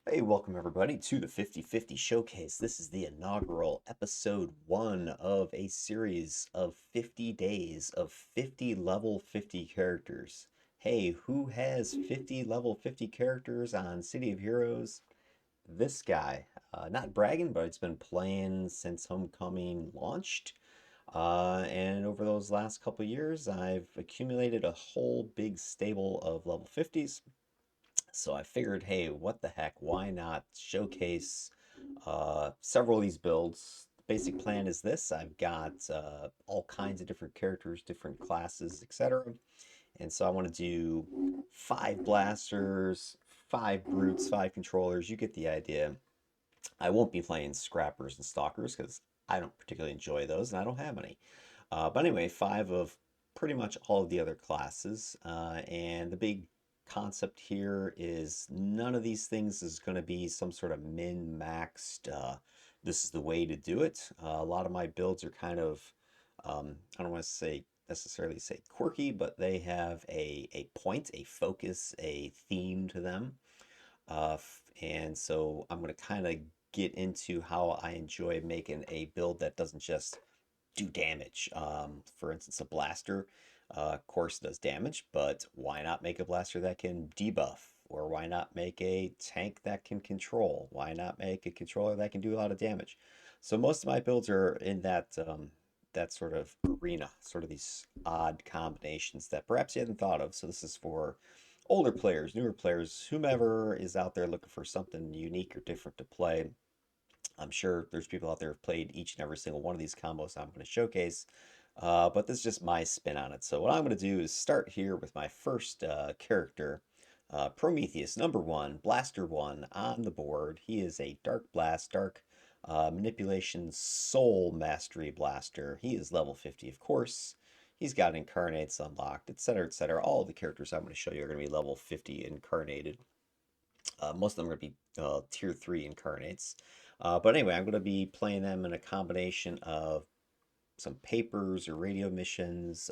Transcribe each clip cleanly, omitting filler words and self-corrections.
Hey, welcome everybody to the 50/50 Showcase. This is the inaugural episode 1 of a series of 50 days of 50 level 50 characters. Hey, who has 50 level 50 characters on City of Heroes? This guy. Not bragging, but it's been playing since Homecoming launched. And over those last couple years, I've accumulated a whole big stable of level 50s. So I figured, hey, what the heck? Why not showcase several of these builds? The basic plan is this. I've got all kinds of different characters, different classes, etc. And so I want to do 5 blasters, 5 brutes, 5 controllers. You get the idea. I won't be playing scrappers and stalkers because I don't particularly enjoy those and I don't have any. But anyway, 5 of pretty much all of the other classes. And the big concept here is none of these things is going to be some sort of min-maxed, this is the way to do it. A lot of my builds are kind of, I don't want to say necessarily say quirky, but they have a point, a focus, a theme to them. And so I'm going to kind of get into how I enjoy making a build that doesn't just do damage. For instance, a blaster, of course, does damage, but why not make a blaster that can debuff? Or why not make a tank that can control? Why not make a controller that can do a lot of damage? So most of my builds are in that sort of arena, sort of these odd combinations that perhaps you hadn't thought of. So this is for older players, newer players, whomever is out there looking for something unique or different to play. I'm sure there's people out there who've played each and every single one of these combos I'm going to showcase, but this is just my spin on it. So what I'm going to do is start here with my first character, Prometheus, number 1, Blaster 1 on the board. He is a Dark Blast, Dark Manipulation Soul Mastery Blaster. He is level 50, of course. He's got Incarnates unlocked, etc., etc. All the characters I'm going to show you are going to be level 50 incarnated. Most of them are going to be tier 3 incarnates. But anyway, I'm going to be playing them in a combination of some papers or radio missions,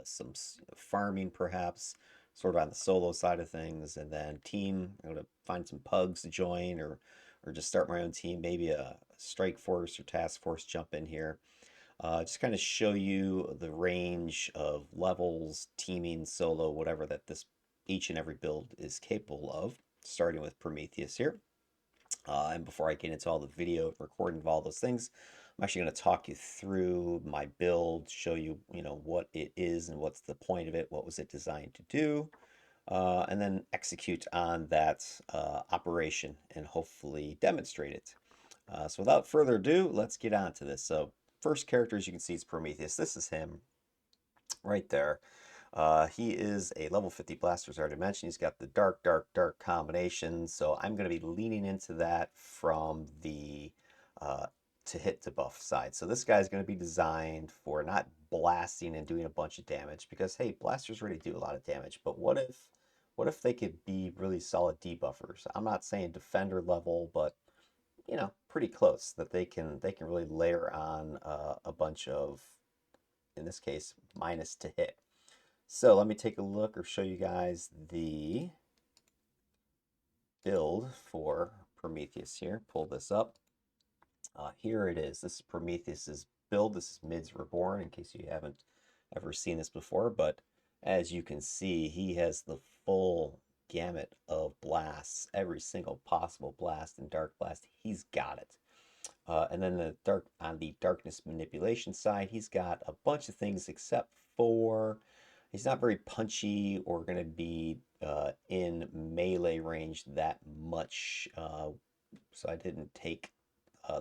some farming perhaps, sort of on the solo side of things, and then team. I'm going to find some pugs to join or just start my own team, maybe a strike force or task force jump in here. Just kind of show you the range of levels, teaming, solo, whatever that this each and every build is capable of, starting with Prometheus here. And before I get into all the video recording of all those things, I'm actually going to talk you through my build, show you, what it is and what's the point of it, what was it designed to do, and then execute on that operation and hopefully demonstrate it. So without further ado, let's get on to this. So first character, as you can see, is Prometheus. This is him right there. He is a level 50 blaster, as I already mentioned. He's got the dark, dark, dark combination. So I'm going to be leaning into that from the uh, to hit to buff side. So this guy's going to be designed for not blasting and doing a bunch of damage because, hey, blasters already do a lot of damage. But what if they could be really solid debuffers? I'm not saying defender level, but pretty close that they can really layer on a bunch of, in this case, minus to hit. So let me take a look or show you guys the build for Prometheus here. Pull this up. Here it is. This is Prometheus's build. This is Mids Reborn, in case you haven't ever seen this before. But as you can see, he has the full gamut of blasts. Every single possible blast and dark blast, he's got it. And then on the darkness manipulation side, he's got a bunch of things except for he's not very punchy or going to be in melee range that much. So I didn't take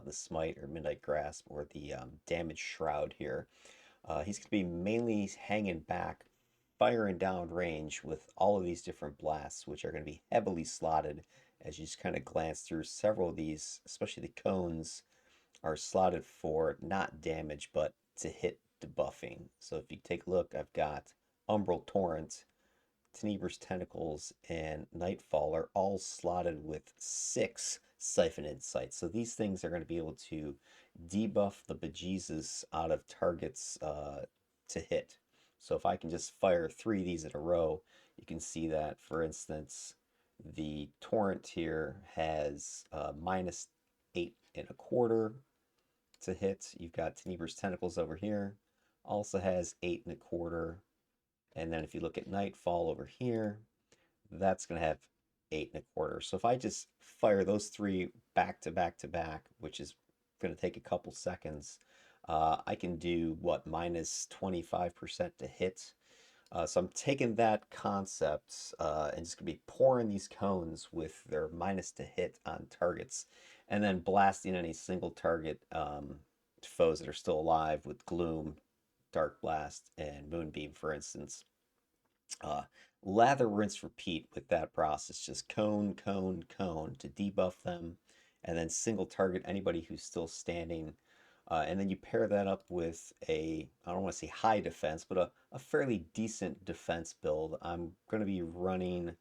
the smite or midnight grasp or the damage shroud here. He's going to be mainly hanging back, firing down range with all of these different blasts, which are going to be heavily slotted as you just kind of glance through several of these, especially the cones are slotted for not damage, but to hit debuffing. So if you take a look, I've got Umbral Torrent, Tenebrous Tentacles, and Nightfall are all slotted with 6 Siphon Insights. So these things are going to be able to debuff the bejesus out of targets to hit. So if I can just fire 3 of these in a row, you can see that, for instance, The torrent here has minus 8.25 to hit. You've got Tenebra's Tentacles over here, also has 8.25. And then if you look at Nightfall over here, that's going to have 8.25. So if I just fire those three back to back to back, which is going to take a couple seconds, I can do what, minus 25% to hit. So I'm taking that concept and just gonna be pouring these cones with their minus to hit on targets, and then blasting any single target foes that are still alive with Gloom, Dark Blast, and Moonbeam, for instance. Uh, Lather, rinse, repeat with that process. Just cone, cone, cone to debuff them, and then single target anybody who's still standing. And then you pair that up with a, I don't want to say high defense, but a fairly decent defense build. I'm going to be running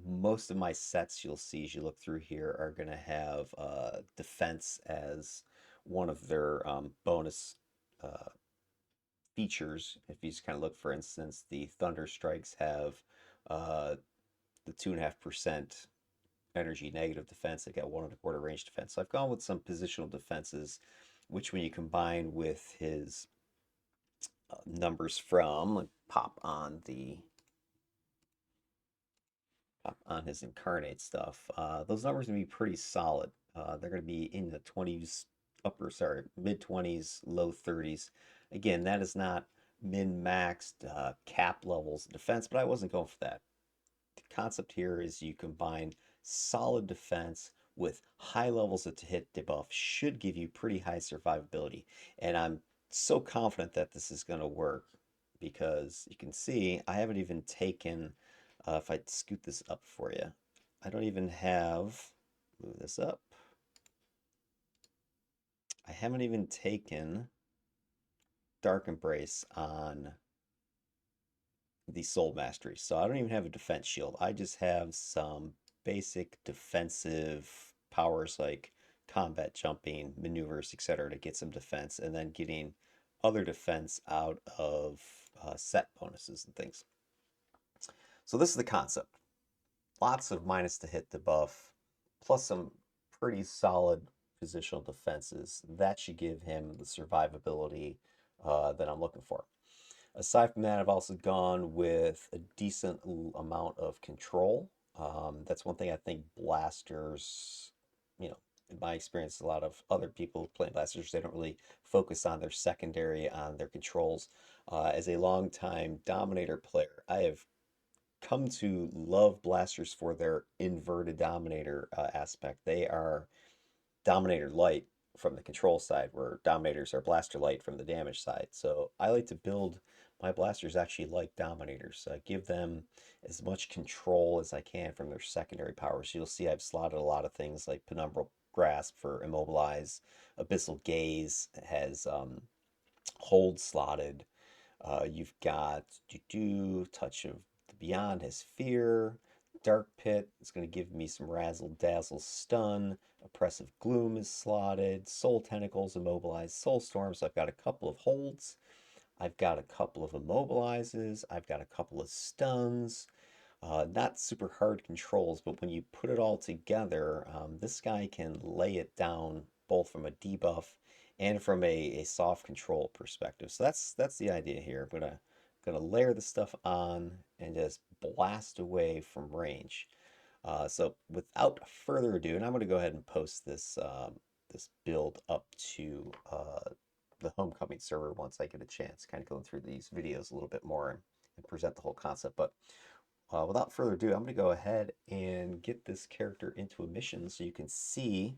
most of my sets you'll see as you look through here are going to have defense as one of their bonus uh, features. If you just kind of look, for instance, the Thunder Strikes have uh, the 2.5% energy negative defense. They got 1.25 range defense. So I've gone with some positional defenses, which when you combine with his numbers from, like pop on his incarnate stuff, those numbers are going to be pretty solid. They're going to be in the 20s, sorry, mid 20s, low 30s. Again, that is not min-maxed cap levels of defense, but I wasn't going for that. The concept here is you combine solid defense with high levels of hit debuff should give you pretty high survivability. And I'm so confident that this is going to work because you can see I haven't even taken, if I scoot this up for you, I don't even have, move this up, I haven't even taken Dark Embrace on the Soul Mastery. So I don't even have a defense shield. I just have some basic defensive powers like combat jumping, maneuvers, etc. to get some defense, and then getting other defense out of set bonuses and things. So this is the concept. Lots of minus to hit debuff, plus some pretty solid positional defenses. That should give him the survivability that I'm looking for. Aside from that, I've also gone with a decent amount of control. That's one thing I think blasters, in my experience, a lot of other people playing blasters, they don't really focus on their secondary, on their controls. As a longtime Dominator player, I have come to love blasters for their inverted Dominator aspect. They are Dominator light from the control side, where Dominators are Blaster light from the damage side. So I like to build my blasters actually like Dominators. Give them as much control as I can from their secondary powers. You'll see I've slotted a lot of things like Penumbral Grasp for Immobilize, Abyssal Gaze has Hold slotted. You've got Touch of the Beyond has Fear. Dark Pit is going to give me some Razzle Dazzle Stun. Oppressive Gloom is slotted. Soul Tentacles, Immobilize, Soul Storm. So I've got a couple of holds. I've got a couple of immobilizes. I've got a couple of stuns. Not super hard controls, but when you put it all together, this guy can lay it down both from a debuff and from a soft control perspective. So that's the idea here. I'm gonna layer the stuff on and just blast away from range. So without further ado, and I'm gonna go ahead and post this build up to the homecoming server once I get a chance, kind of going through these videos a little bit more and present the whole concept. But without further ado, I'm going to go ahead and get this character into a mission so you can see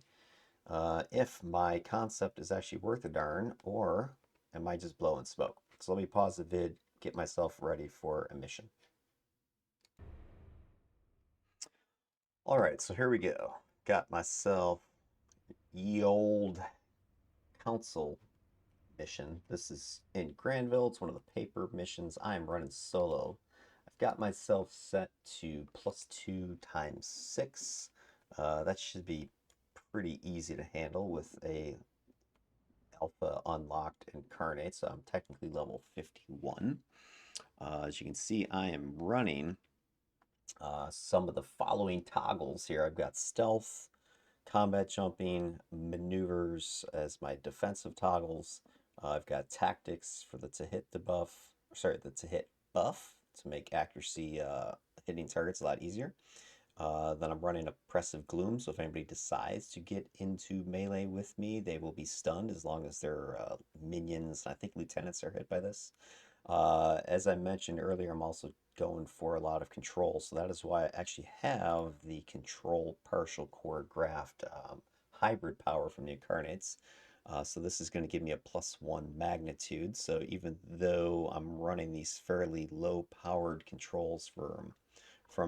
if my concept is actually worth a darn or am I just blowing smoke. So let me pause the vid, get myself ready for a mission. All right, so here we go. Got myself ye old council mission. This is in Granville. It's one of the paper missions. I'm running solo. I've got myself set to +2 times 6. That should be pretty easy to handle with a alpha unlocked incarnate, so I'm technically level 51. As you can see, I am running Some of the following toggles here. I've got stealth, combat jumping, maneuvers as my defensive toggles. I've got tactics for the to hit debuff, sorry, the to hit buff to make accuracy hitting targets a lot easier. Then I'm running Oppressive Gloom, so if anybody decides to get into melee with me, they will be stunned as long as their minions, I think lieutenants, are hit by this. As I mentioned earlier, I'm also going for a lot of control, so that is why I actually have the control partial core graft hybrid power from the Incarnates. So this is going to give me a +1 magnitude. So even though I'm running these fairly low powered controls from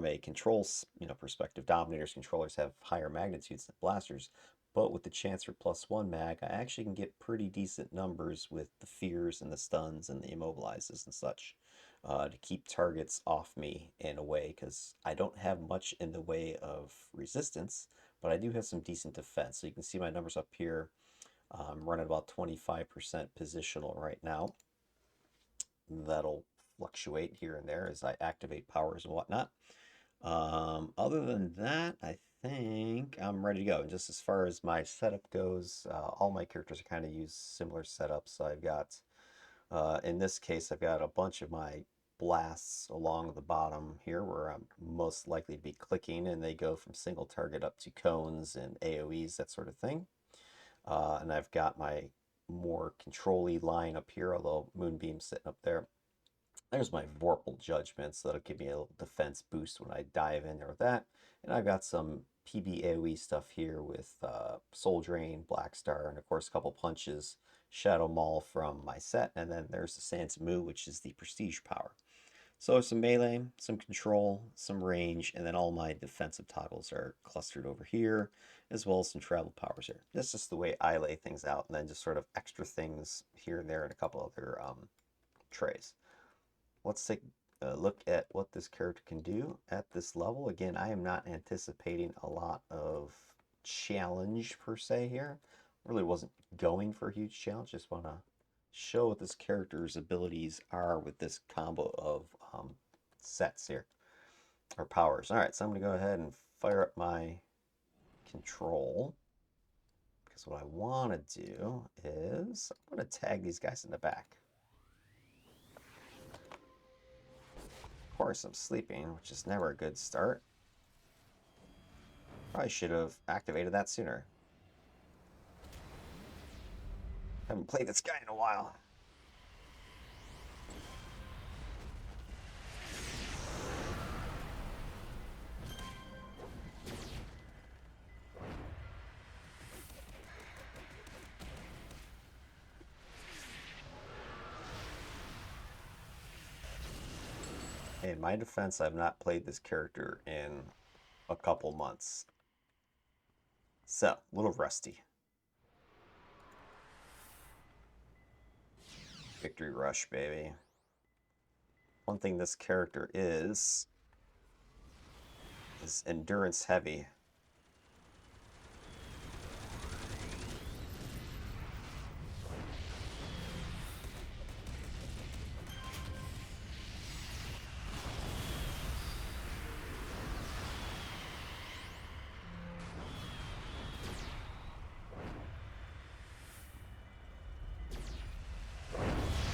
a controls perspective, Dominators controllers have higher magnitudes than blasters, but with the chance for +1 mag, I actually can get pretty decent numbers with the fears and the stuns and the immobilizes and such to keep targets off me in a way, because I don't have much in the way of resistance, but I do have some decent defense. So you can see my numbers up here. I'm running about 25% positional right now. That'll fluctuate here and there as I activate powers and whatnot. Other than that, I think I'm ready to go. And just as far as my setup goes, all my characters are kind of use similar setups. So I've got, in this case, I've got a bunch of my blasts along the bottom here where I'm most likely to be clicking, and they go from single target up to cones and AoEs, that sort of thing. And I've got my more control-y line up here, although Moonbeam's sitting up there. There's my Vorpal Judgment, so that'll give me a little defense boost when I dive in there with that. And I've got some PB AoE stuff here with Soul Drain, Black Star, and of course a couple punches, Shadow Maul from my set, and then there's the Sansamu, which is the prestige power. So some melee, some control, some range, and then all my defensive toggles are clustered over here, as well as some travel powers here. That's just the way I lay things out, and then just sort of extra things here and there and a couple other trays. Let's take a look at what this character can do at this level. Again, I am not anticipating a lot of challenge per se here. Really wasn't going for a huge challenge. Just want to show what this character's abilities are with this combo of sets here, or powers. All right, so I'm going to go ahead and fire up my control, because what I want to do is I'm going to tag these guys in the back. Of course, I'm sleeping, which is never a good start. Probably should have activated that sooner. Haven't played this guy in a while. In my defense, I've not played this character in a couple months. So, a little rusty. Victory rush, baby. One thing this character is endurance heavy.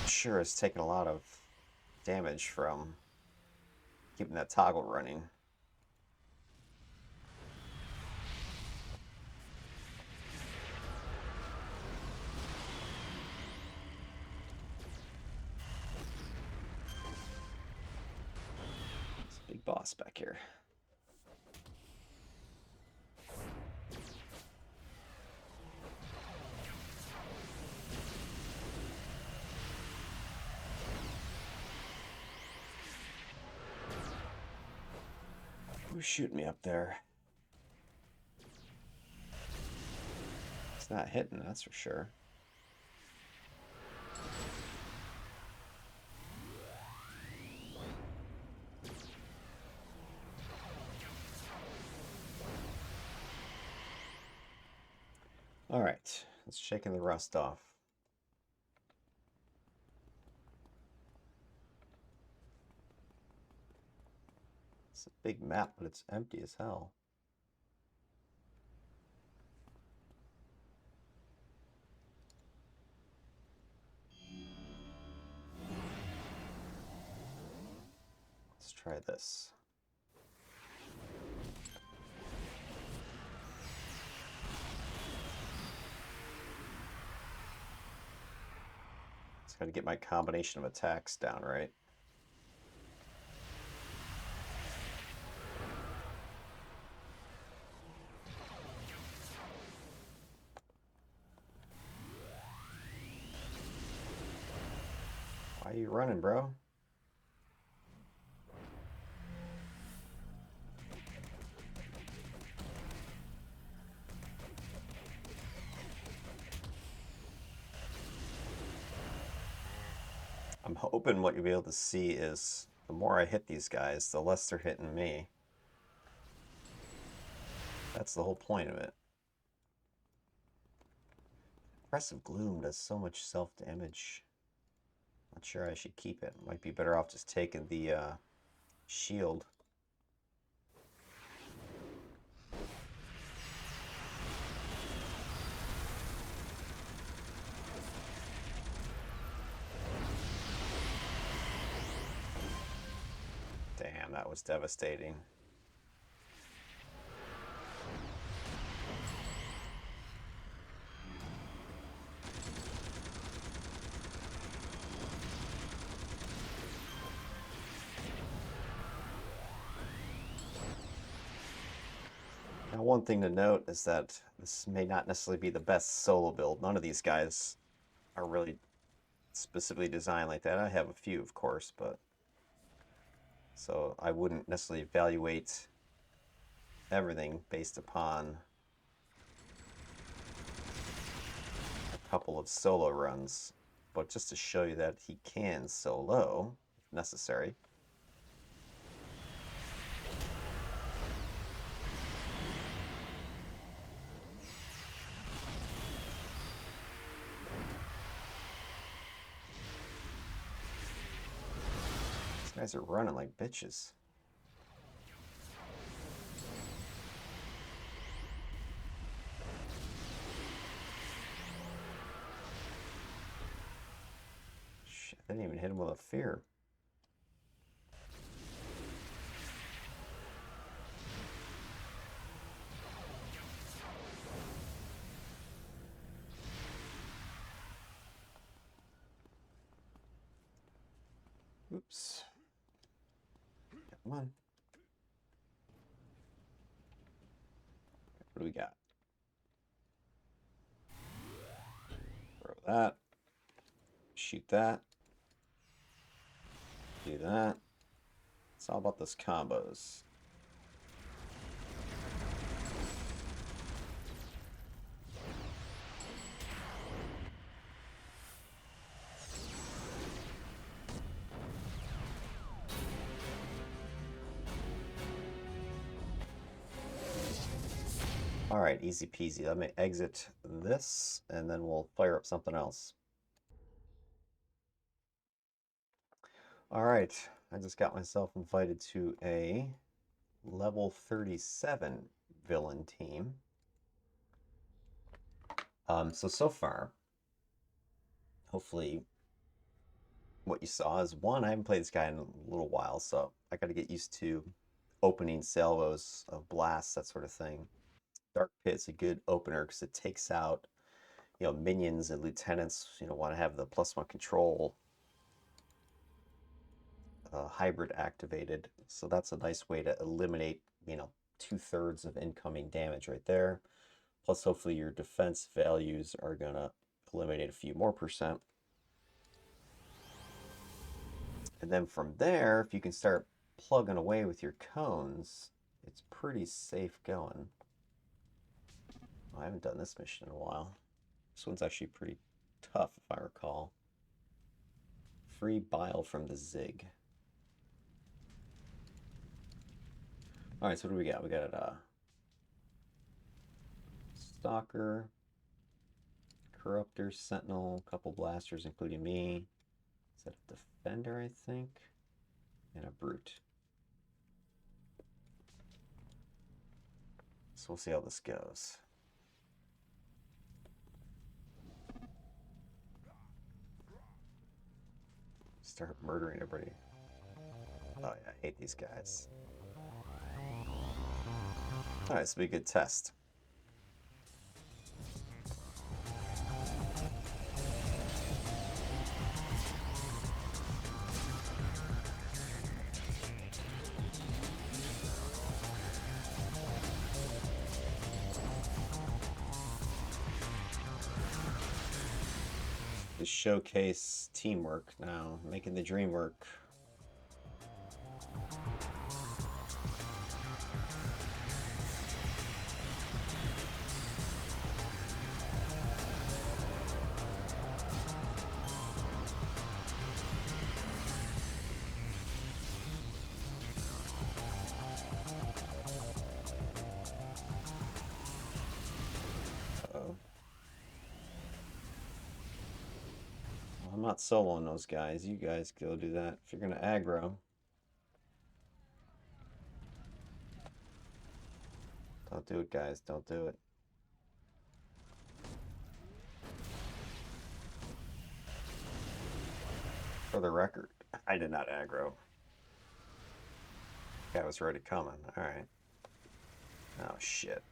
Sure has taken a lot of damage from keeping that toggle running. It's a big boss back here. Who's shooting me up there? It's not hitting, that's for sure. All right, let's shaking the rust off. It's a big map, but it's empty as hell. Let's try this. Just gotta get my combination of attacks down right. Why are you running, bro? I'm hoping what you'll be able to see is the more I hit these guys, the less they're hitting me. That's the whole point of it. Oppressive Gloom does so much self-damage. Not sure I should keep it. Might be better off just taking the shield. Damn, that was devastating. Now, one thing to note is that this may not necessarily be the best solo build. None of these guys are really specifically designed like that. I have a few, of course, but so I wouldn't necessarily evaluate everything based upon a couple of solo runs, but just to show you that he can solo if necessary. These guys are running like bitches. Shit, I didn't even hit him with a fear. Oops. Come on. What do we got? Throw that. Shoot that. Do that. It's all about those combos. All right, easy peasy. Let me exit this, and then we'll fire up something else. All right, I just got myself invited to a level 37 villain team. So far, hopefully what you saw is one, I haven't played this guy in a little while, so I got to get used to opening salvos of blasts, that sort of thing. Dark Pit's a good opener because it takes out, minions and lieutenants, want to have the +1 control hybrid activated. So that's a nice way to eliminate, 2/3 of incoming damage right there. Plus, hopefully your defense values are going to eliminate a few more percent. And then from there, if you can start plugging away with your cones, it's pretty safe going. I haven't done this mission in a while. This one's actually pretty tough, if I recall. Free bile from the Zig. All right, so what do we got? We got a Stalker, Corruptor, Sentinel, couple blasters, including me. Is that a Defender, I think? And a Brute. we'll see how this goes. Start murdering everybody. Oh yeah, I hate these guys. Alright, this will be a good test. Just showcase teamwork now, making the dream work. Uh-oh. I'm not soloing those guys. You guys go do that if you're gonna aggro. Don't do it, guys. Don't do it. For the record, I did not aggro. Guy was already coming. Alright. Oh, shit.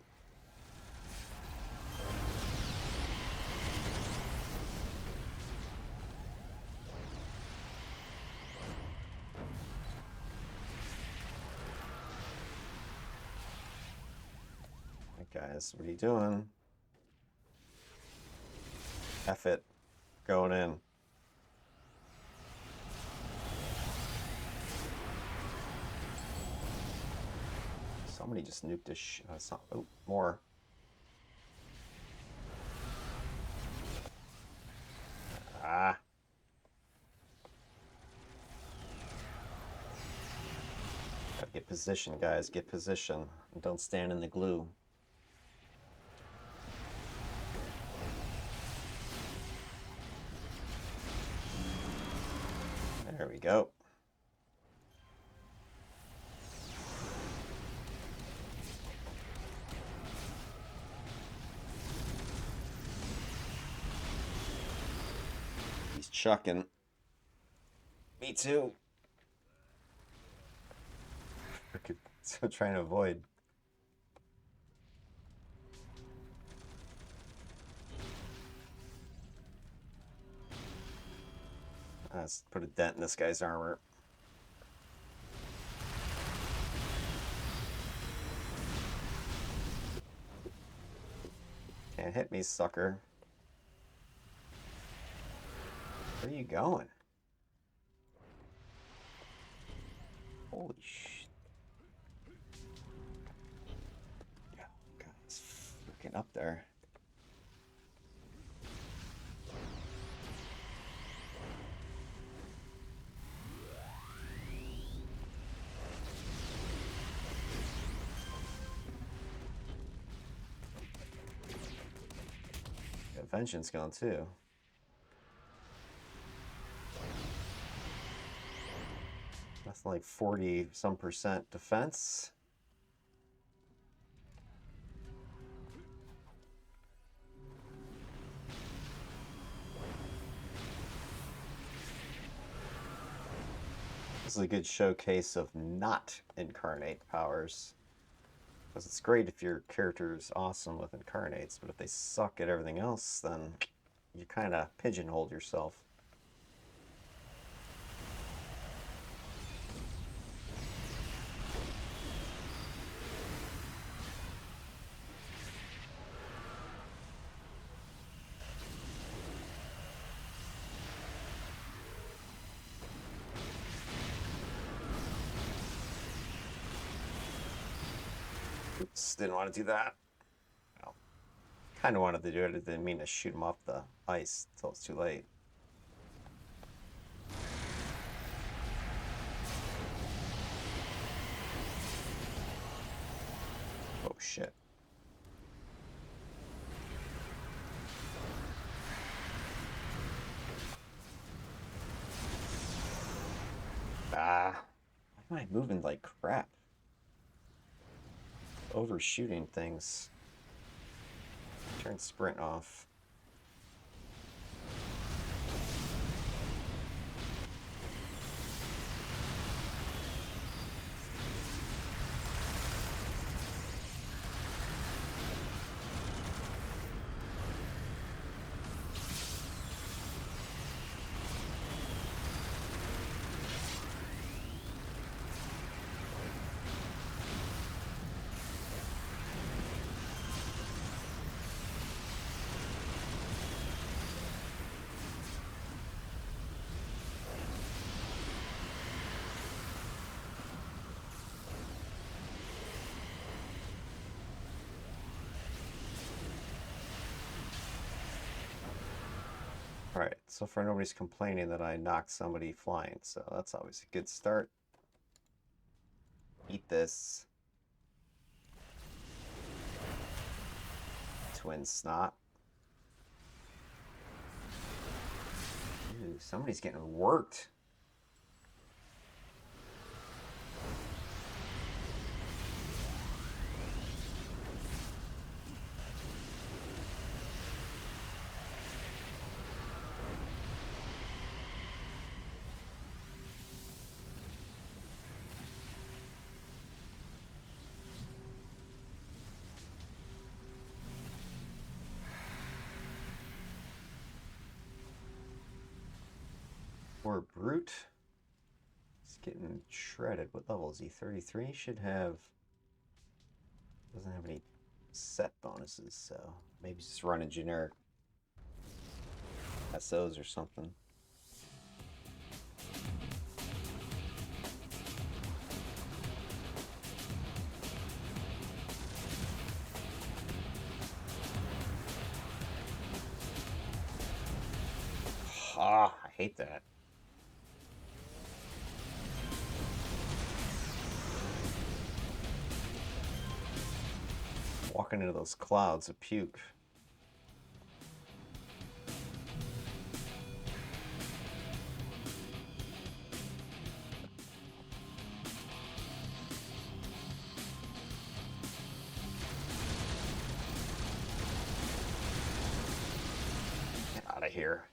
Guys, what are you doing? F it. Going in. Somebody just nuked this oh, more. Ah. Gotta get position, guys. Get position. And don't stand in the glue. There we go. He's chucking. Me too. Still trying to avoid. Let's put a dent in this guy's armor. Can't hit me, sucker. Where are you going? Holy shit. Yeah, God, it's freaking up there. Yeah, Vengeance gone too. That's like 40-some% defense. This is a good showcase of not incarnate powers. Because it's great if your character is awesome with incarnates, but if they suck at everything else, then you kind of pigeonhole yourself. Oops, didn't want to do that. Well, kind of wanted to do it. I didn't mean to shoot him off the ice until it's too late. Oh, shit. Ah, why am I moving like crap? overshooting things. Turn sprint off. Alright, so far nobody's complaining that I knocked somebody flying, so that's always a good start. Eat this. Twin snot. Ooh, somebody's getting worked. Poor brute. He's getting shredded. What level is he? 33? Should have... Doesn't have any set bonuses, so maybe just running generic SOs or something. Ah, I hate that. Walking into those clouds of puke. Get out of here.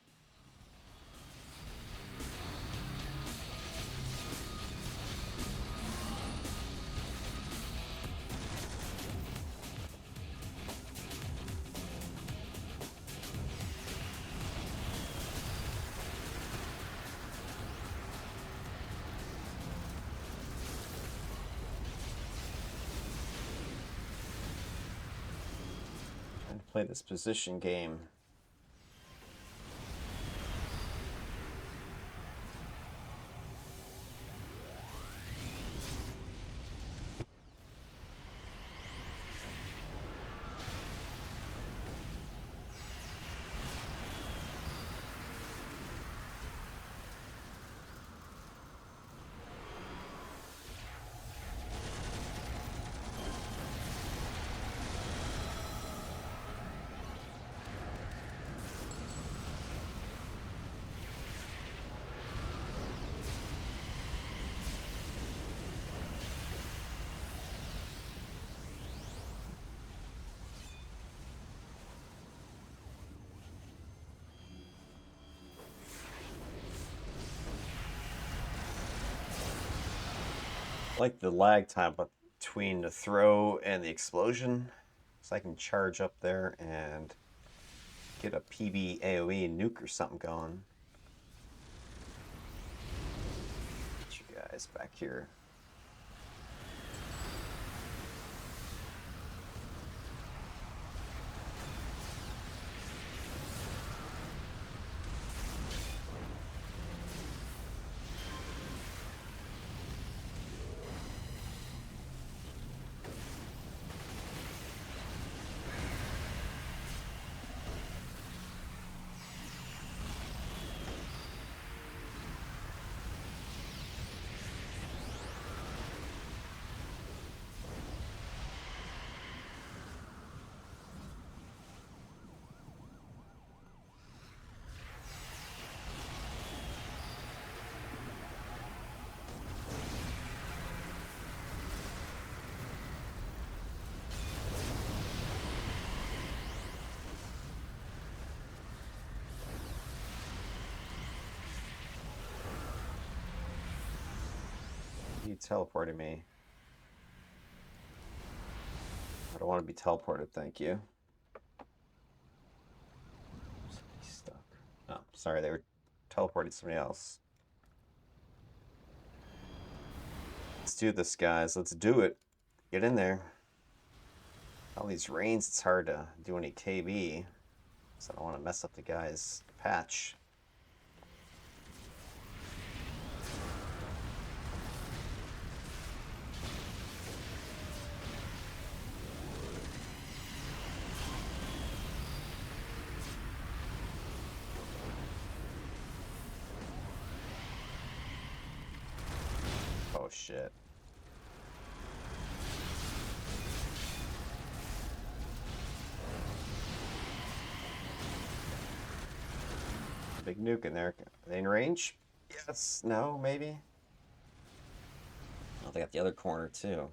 Play this position game. Like the lag time between the throw and the explosion, so I can charge up there and get a PB AoE nuke or something going. Get you guys back here. teleporting me? I don't want to be teleported, thank you. Stuck. Oh, sorry, they were teleporting somebody else. Let's do this, guys. Let's do it. Get in there. All these rains, it's hard to do any KB. So I don't want to mess up the guy's patch. Oh shit. Big nuke in there. Are they in range? Yes. No. Maybe. Oh, they got the other corner too.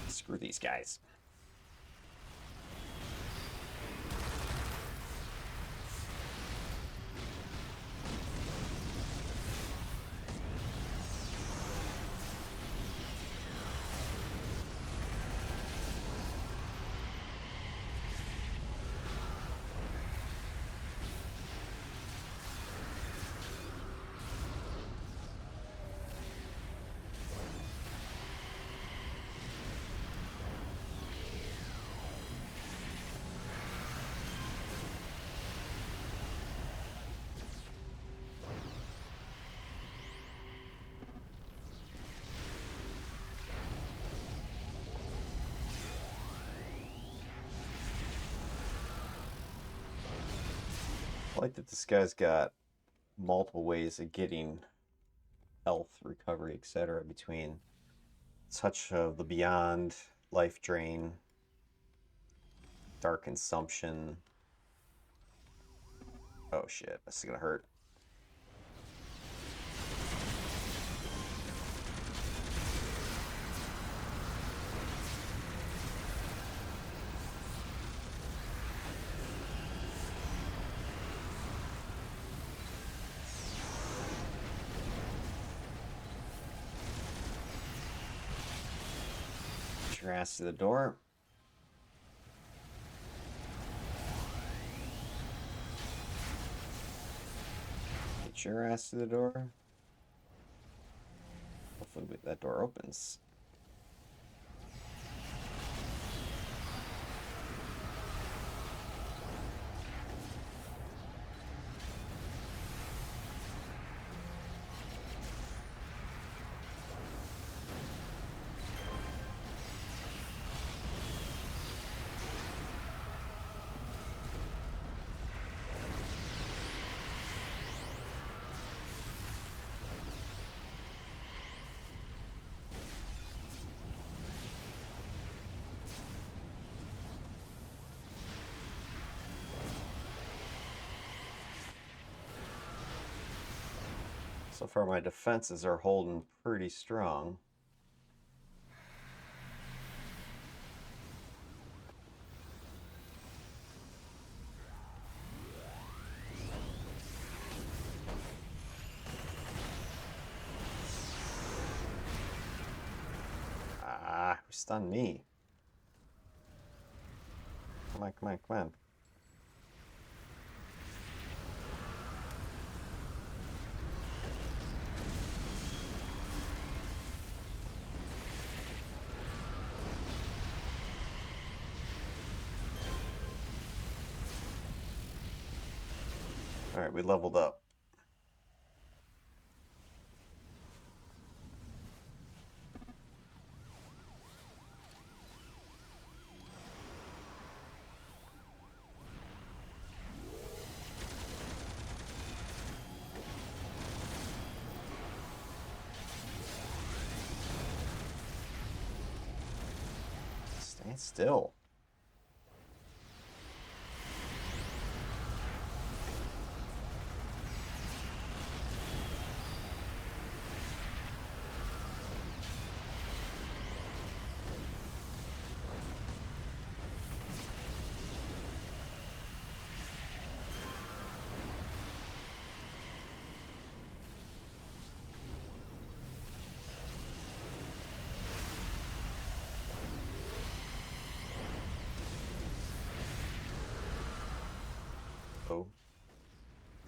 Screw these guys. I like that this guy's got multiple ways of getting health, recovery, etc. between Touch of the Beyond, Life Drain, Dark Consumption. Oh shit, this is gonna hurt. Get your ass to the door. Get your ass to the door. Hopefully that door opens. So far my defenses are holding pretty strong. Ah, who stunned me? Come on, come on, come on. Alright, we leveled up. Stand still.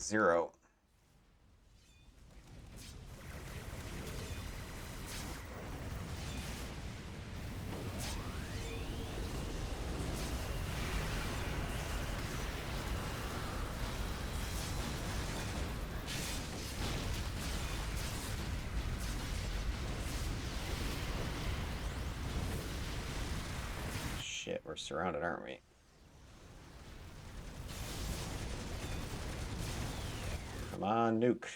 0. Shit, we're surrounded, aren't we? Come on, nuke.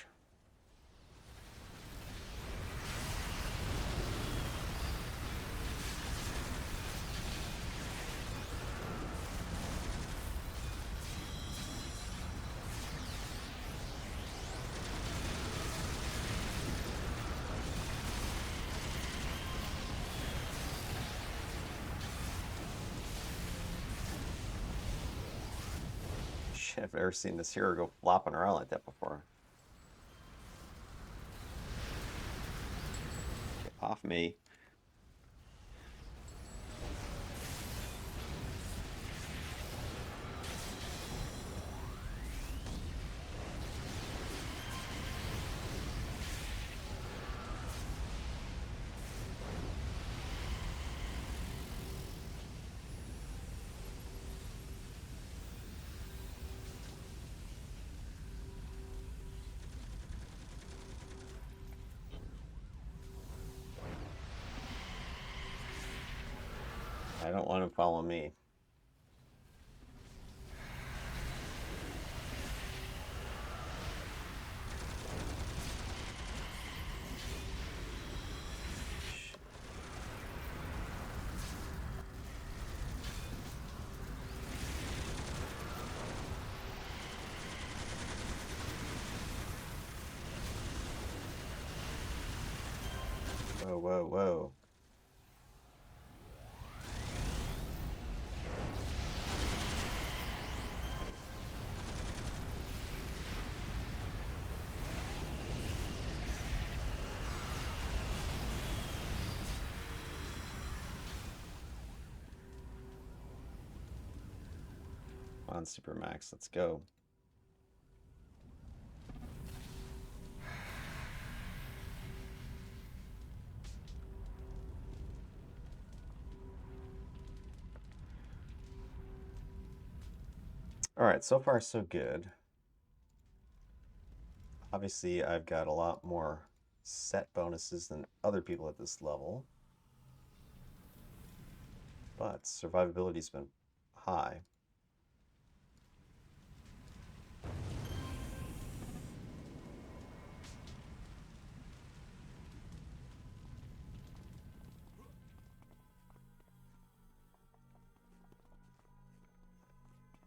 Shit, I've never seen this hero go flopping around like that before. Get off me. I don't want to follow me. Whoa, whoa, whoa. On Supermax, let's go. All right, so far so good. Obviously, I've got a lot more set bonuses than other people at this level, but survivability's been high.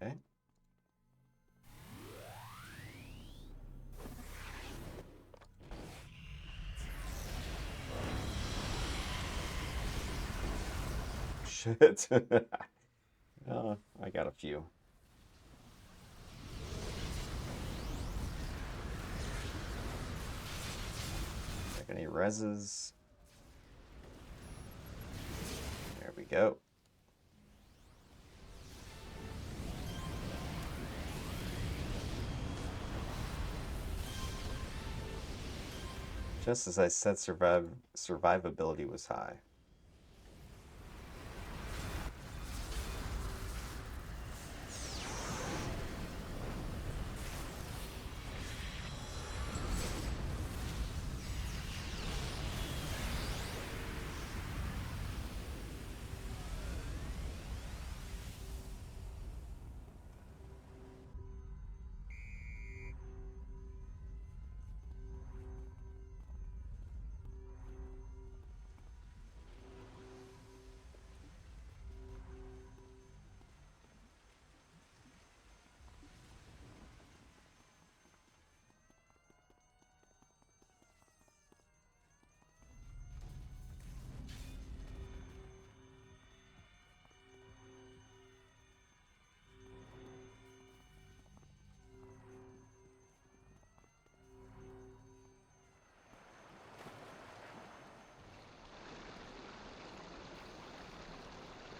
Okay. Shit. I got a few. Like any reses. There we go. Just as I said, survivability was high.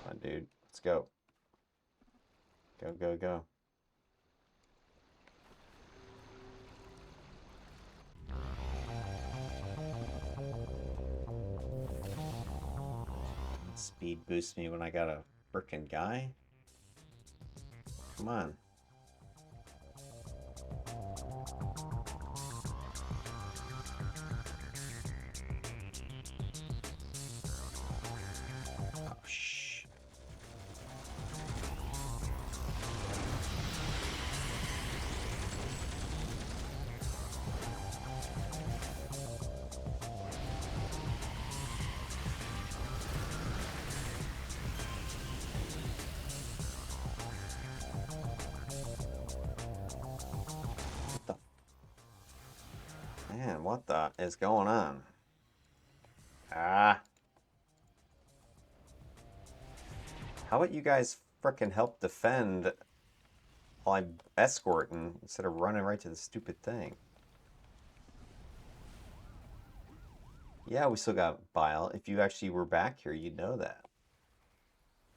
Come on, dude. Let's go. Go, go, go. speed boost me when I got a frickin' guy? Come on. Oh, shh. What the? Man, what the is going on? Ah. How about you guys frickin' help defend while I'm escorting instead of running right to the stupid thing? Yeah, we still got Bile. If you actually were back here, you'd know that.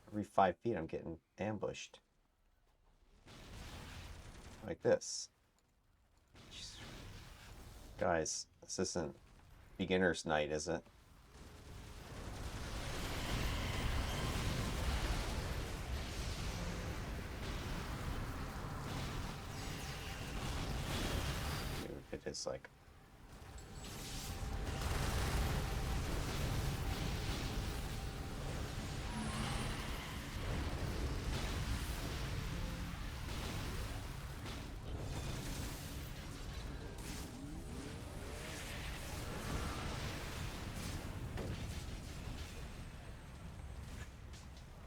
Every 5 feet, I'm getting ambushed. Like this. Guys, this isn't beginner's night, is it? Dude, it is like...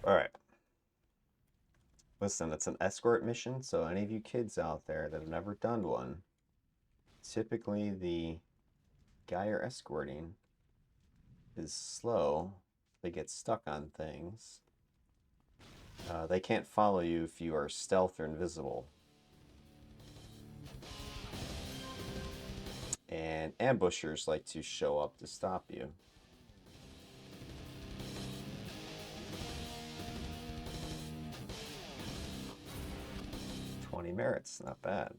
Alright. Listen, it's an escort mission, so any of you kids out there that have never done one, typically the guy you're escorting is slow. They get stuck on things. They can't follow you if you are stealth or invisible. And ambushers like to show up to stop you. 20 merits, not bad.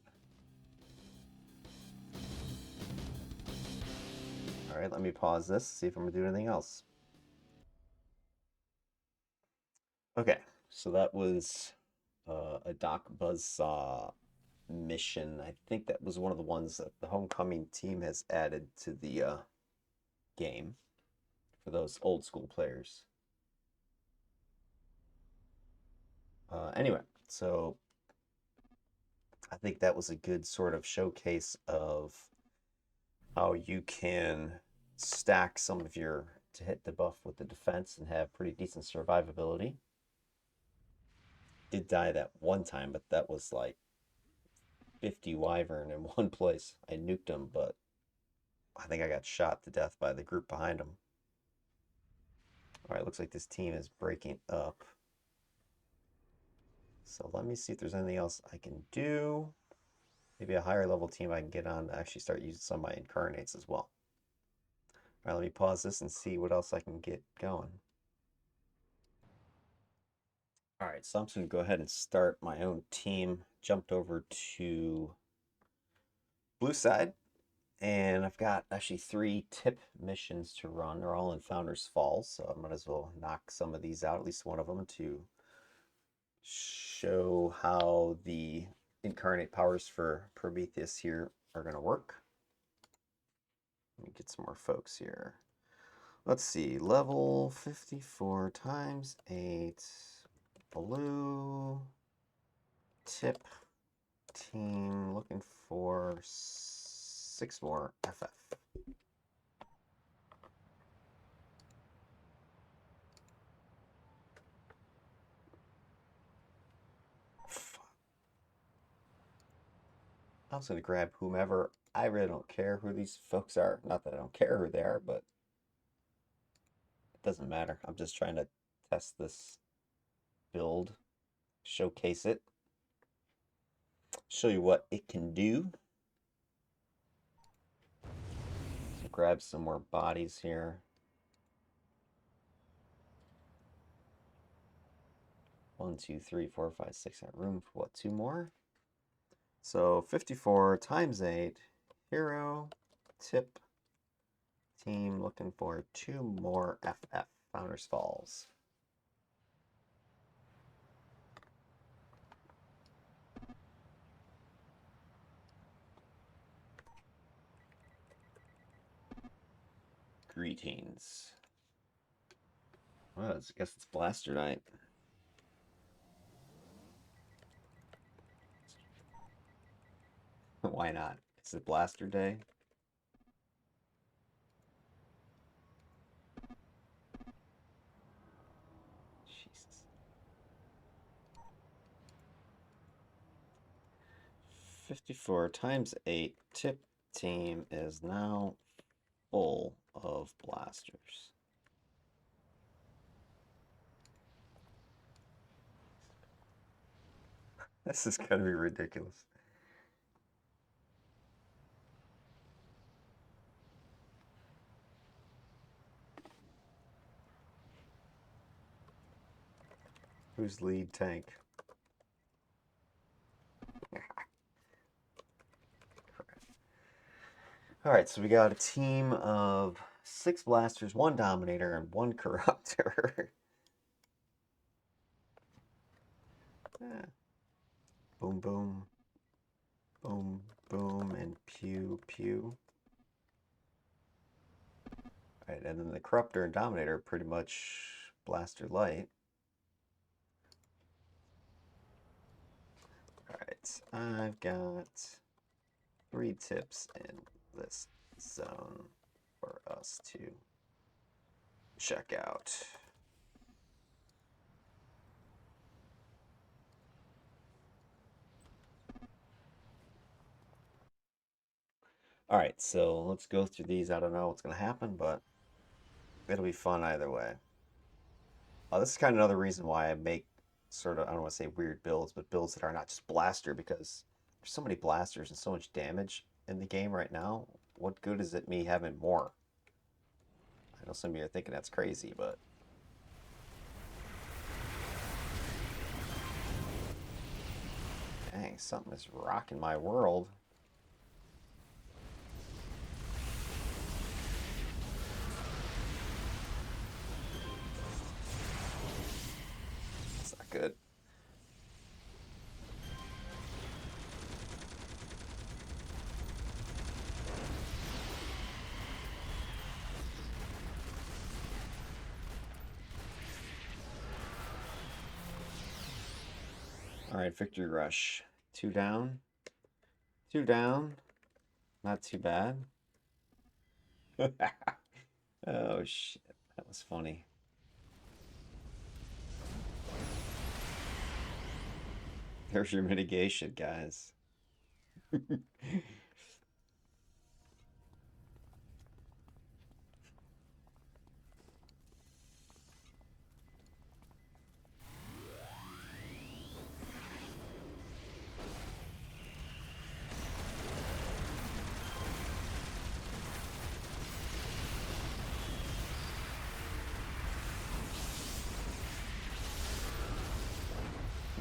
Alright, let me pause this, see if I'm going to do anything else. Okay, so that was a Doc Buzzsaw mission. I think that was one of the ones that the Homecoming team has added to the game for those old school players. Anyway, so I think that was a good sort of showcase of how you can stack some of your to hit the buff with the defense and have pretty decent survivability. Did die that one time, but that was like 50 wyvern in one place. I nuked him, but I think I got shot to death by the group behind him. All right, looks like this team is breaking up. So let me see if there's anything else I can do. Maybe a higher level team I can get on to actually start using some of my incarnates as well. All right, let me pause this and see what else I can get going. All right, so I'm just going to go ahead and start my own team. Jumped over to blue side, and I've got actually 3 tip missions to run. They're all in Founders Falls, so I might as well knock some of these out, at least one of them, to show how the incarnate powers for Prometheus here are going to work. Let me get some more folks here. Let's see, level 54 times 8, blue, tip, team, looking for 6 more FF. I was going to grab whomever. I really don't care who these folks are. Not that I don't care who they are, but it doesn't matter. I'm just trying to test this build, showcase it, show you what it can do. So grab some more bodies here. 1, 2, 3, 4, 5, 6. I have room for what? 2 more? So 54 times 8. Hero, tip, team, looking for 2 more FF. Founders Falls. Greetings. Well, I guess it's Blaster Night. Why not? Is it Blaster Day? Jesus. 54 times 8. Tip team is now full of blasters. This is gonna be ridiculous. Who's lead tank? Alright, so we got a team of 6 blasters, 1 dominator, and 1 corruptor. Yeah. Boom, boom. Boom, boom, and pew, pew. Alright, and then the corruptor and dominator are pretty much blaster light. Alright, I've got 3 tips in this zone for us to check out. Alright, so let's go through these. I don't know what's going to happen, but it'll be fun either way. This is kind of another reason why I make sort of, I don't want to say weird builds, but builds that are not just blaster, because there's so many blasters and so much damage in the game right now. What good is it me having more? I know some of you are thinking that's crazy, but dang, something is rocking my world. It's not good. Alright, victory rush. 2 down. 2 down. Not too bad. Oh shit, that was funny. There's your mitigation, guys.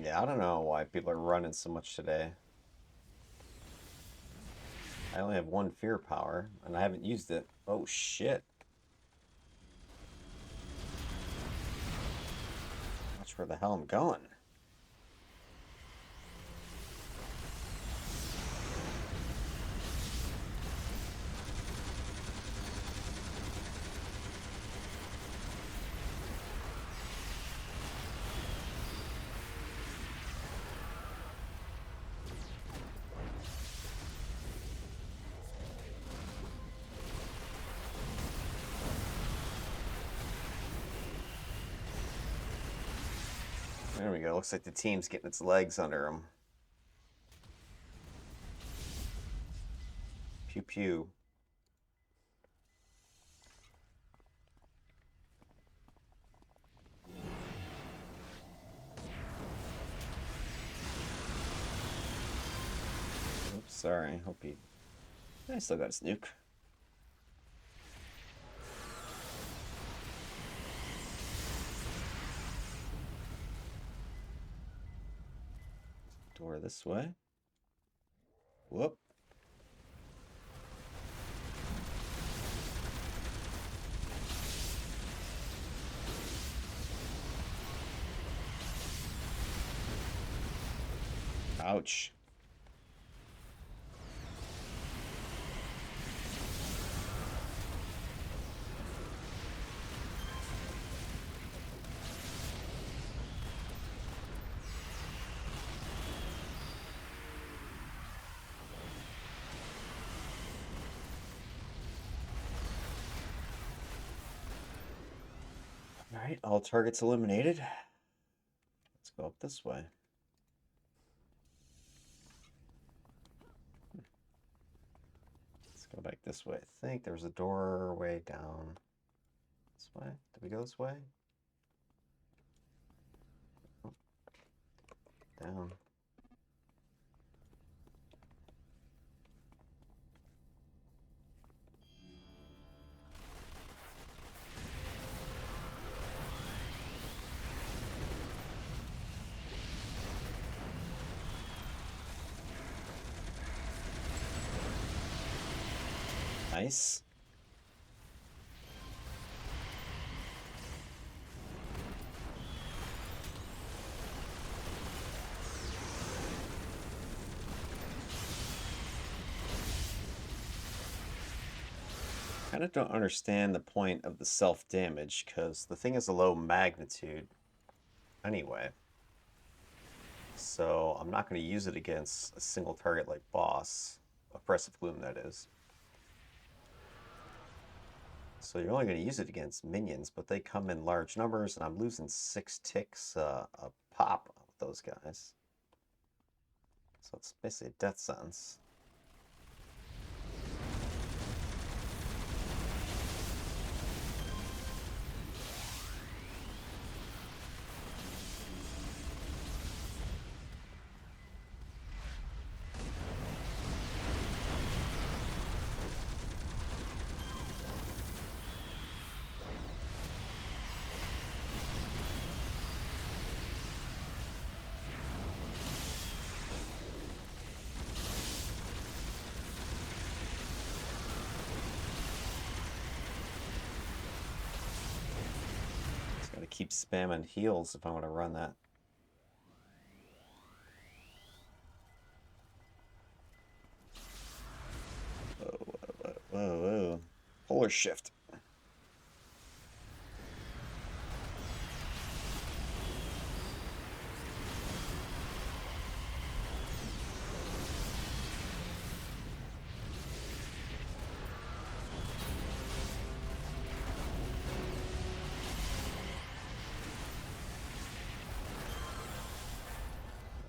Yeah, I don't know why people are running so much today. I only have 1 fear power, and I haven't used it. Oh shit. Watch where the hell I'm going. There we go. Looks like the team's getting its legs under them. Pew pew. Oops, sorry. Hope he. I still got his nuke. Door this way. Whoop. Ouch. Alright, all targets eliminated. Let's go up this way. Let's go back this way. I think there was a doorway down this way. Did we go this way? Oh, down. Nice. Kind of don't understand the point of the self-damage because the thing is a low magnitude anyway. So I'm not going to use it against a single target like boss. Oppressive Gloom, that is. So you're only going to use it against minions, but they come in large numbers, and I'm losing 6 ticks a pop with those guys. So it's basically a death sentence. Gotta keep spamming heals if I want to run that. Whoa. Polar shift.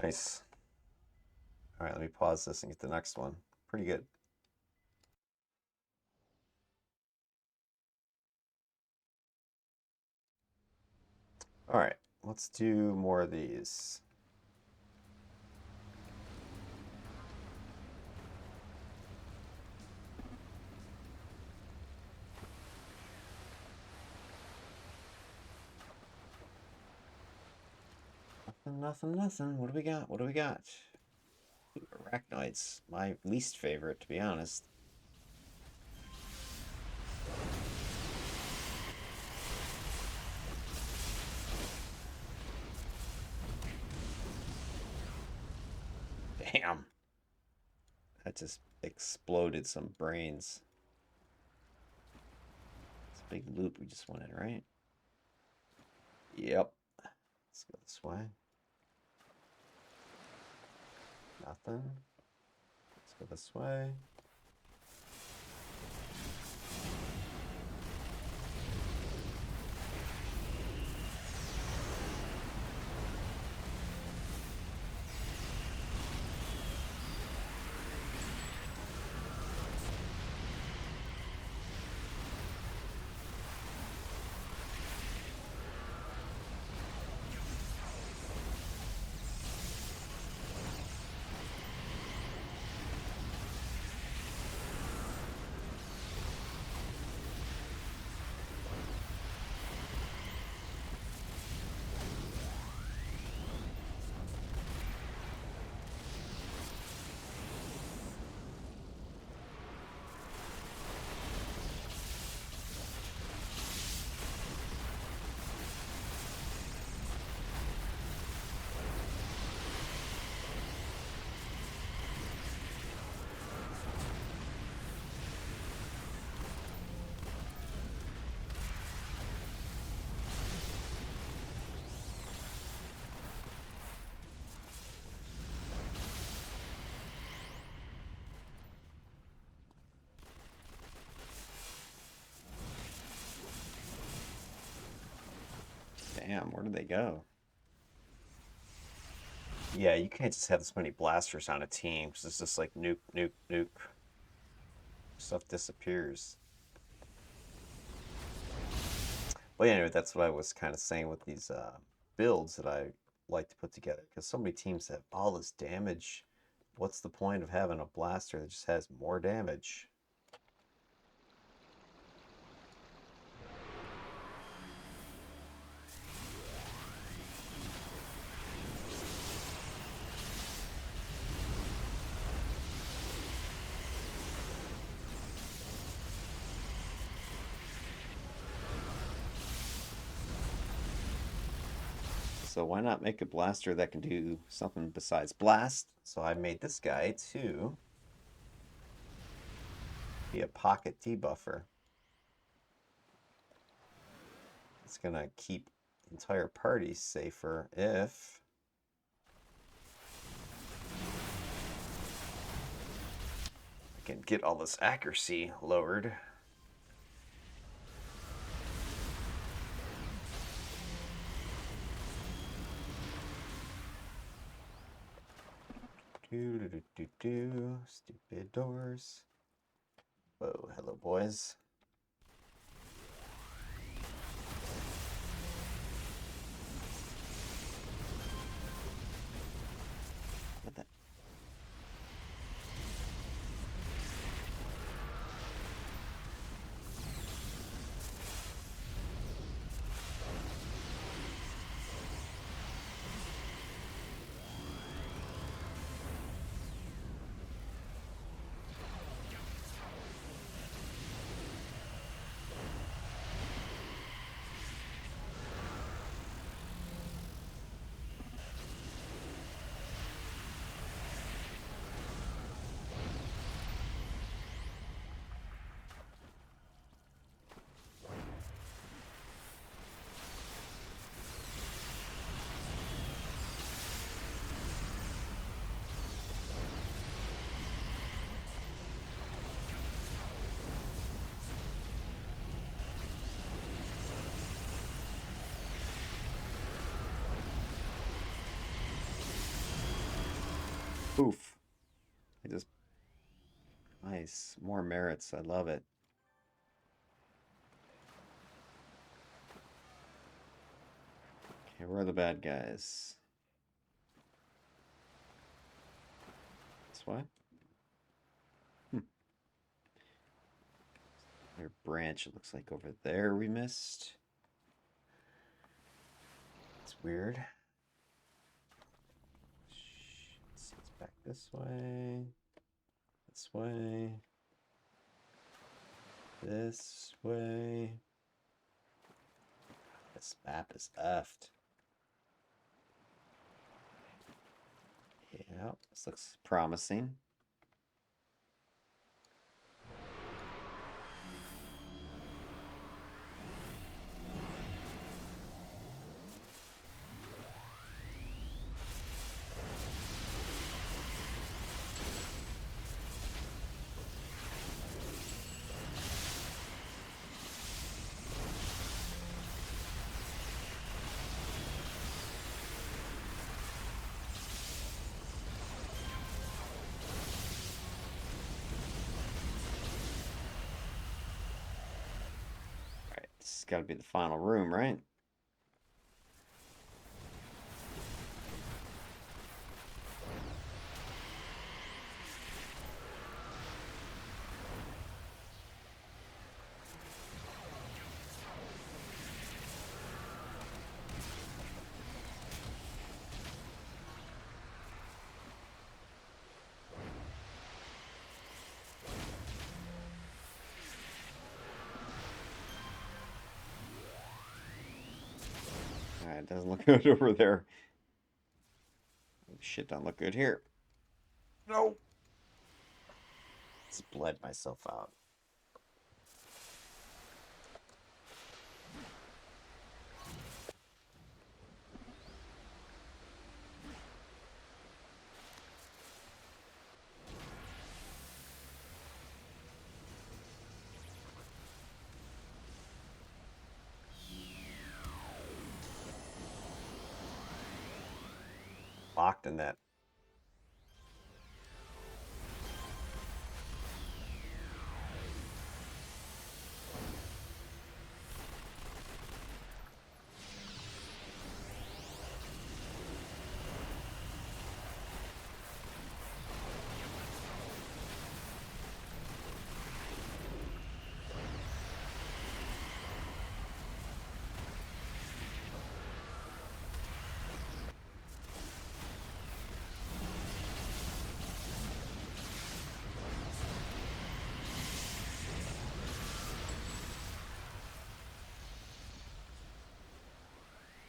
Nice. All right, let me pause this and get the next one. Pretty good. All right, let's do more of these. Nothing. What do we got? Ooh, Arachnoids, my least favorite, to be honest. Damn. That just exploded some brains. It's a big loop we just went in, right? Yep. Let's go this way. Nothing. Let's go this way. Damn, where did they go? Yeah, you can't just have this many blasters on a team because it's just like nuke, nuke, nuke. Stuff disappears. But yeah, anyway, that's what I was kind of saying with these builds that I like to put together. Because so many teams have all this damage. What's the point of having a blaster that just has more damage? So why not make a blaster that can do something besides blast? So I made this guy to be a pocket debuffer. It's gonna keep the entire party safer if I can get all this accuracy lowered. Stupid doors. Whoa, hello boys. What the? Poof. I just nice. More merits. I love it. Okay, where are the bad guys? This way? Their branch, it looks like over there we missed. It's weird. It's back this way. This way. This way. This map is effed. Yeah, this looks promising. This has got to be the final room, right? It doesn't look good over there. Shit don't look good here. No. Just bled myself out. locked in that.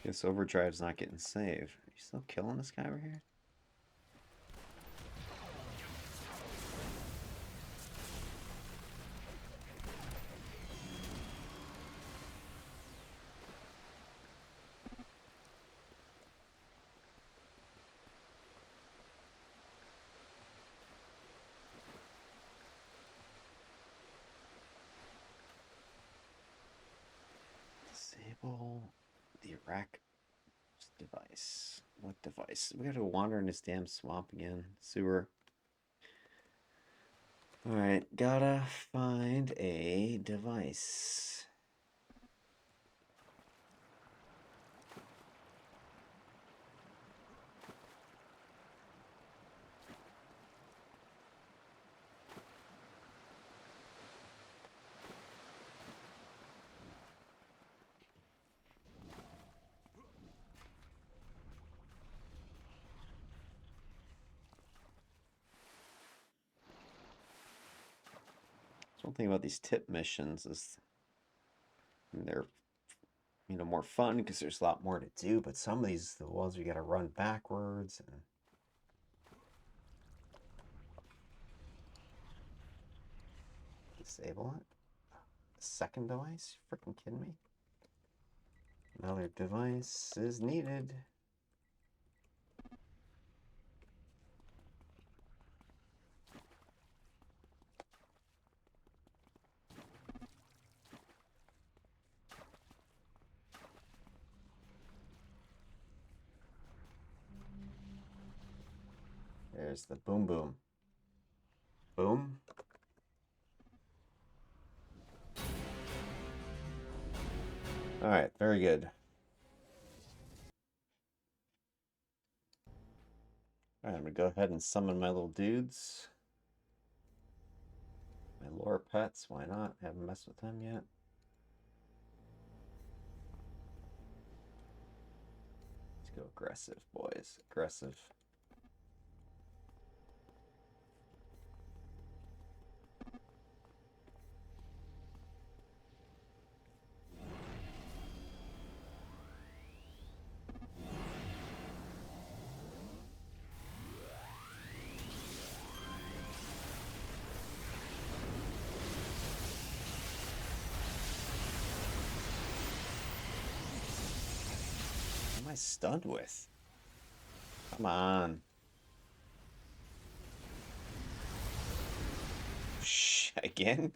Guess Overdrive's not getting saved. Are you still killing this guy over here? Disable the rack device. What device? We gotta wander in this damn swamp again. Sewer. Alright, gotta find a device. One thing about these tip missions is they're more fun because there's a lot more to do, but some of these the ones you gotta run backwards and disable it. Second device? Freaking kidding me? Another device is needed. There's the boom boom. Boom. Alright, very good. Alright, I'm gonna go ahead and summon my little dudes. My lore pets, why not? Haven't messed with them yet. Let's go aggressive, boys. Aggressive. What am I stunned with? Come on. Shh, again?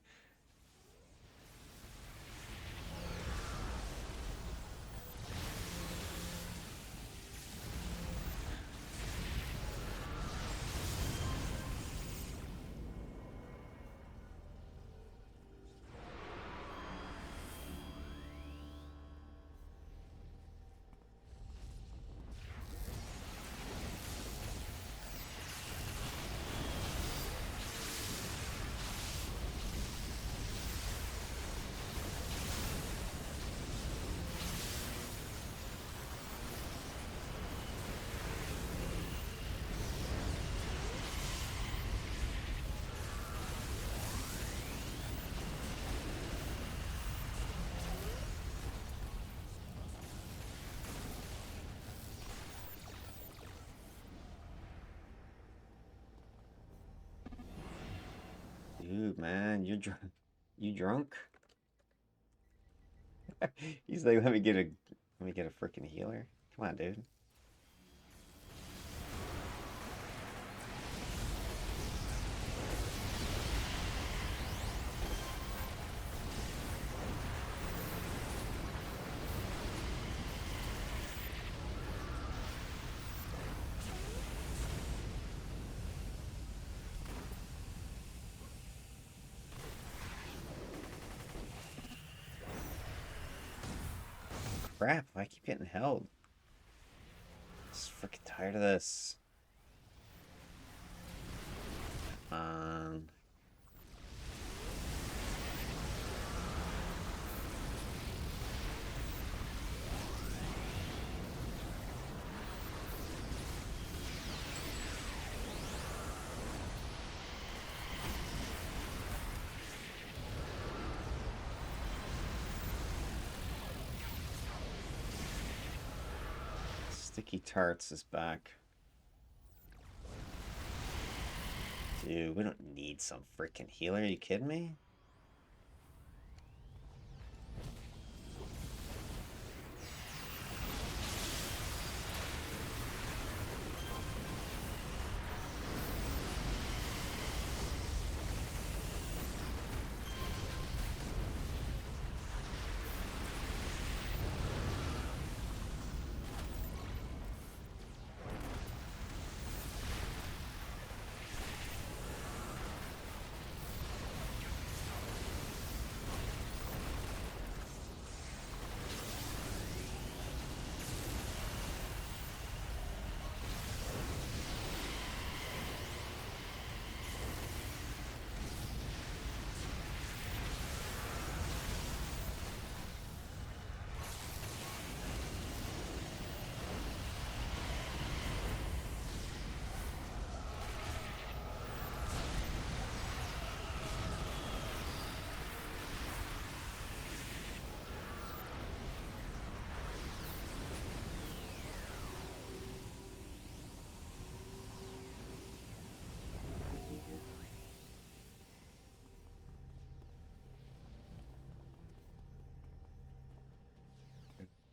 Dude, man, you're drunk. You drunk? He's like, let me get a freaking healer. Come on, dude. Crap, I keep getting held. Just freaking tired of this. Um, Sticky Tarts is back. Dude, we don't need some freaking healer. Are you kidding me?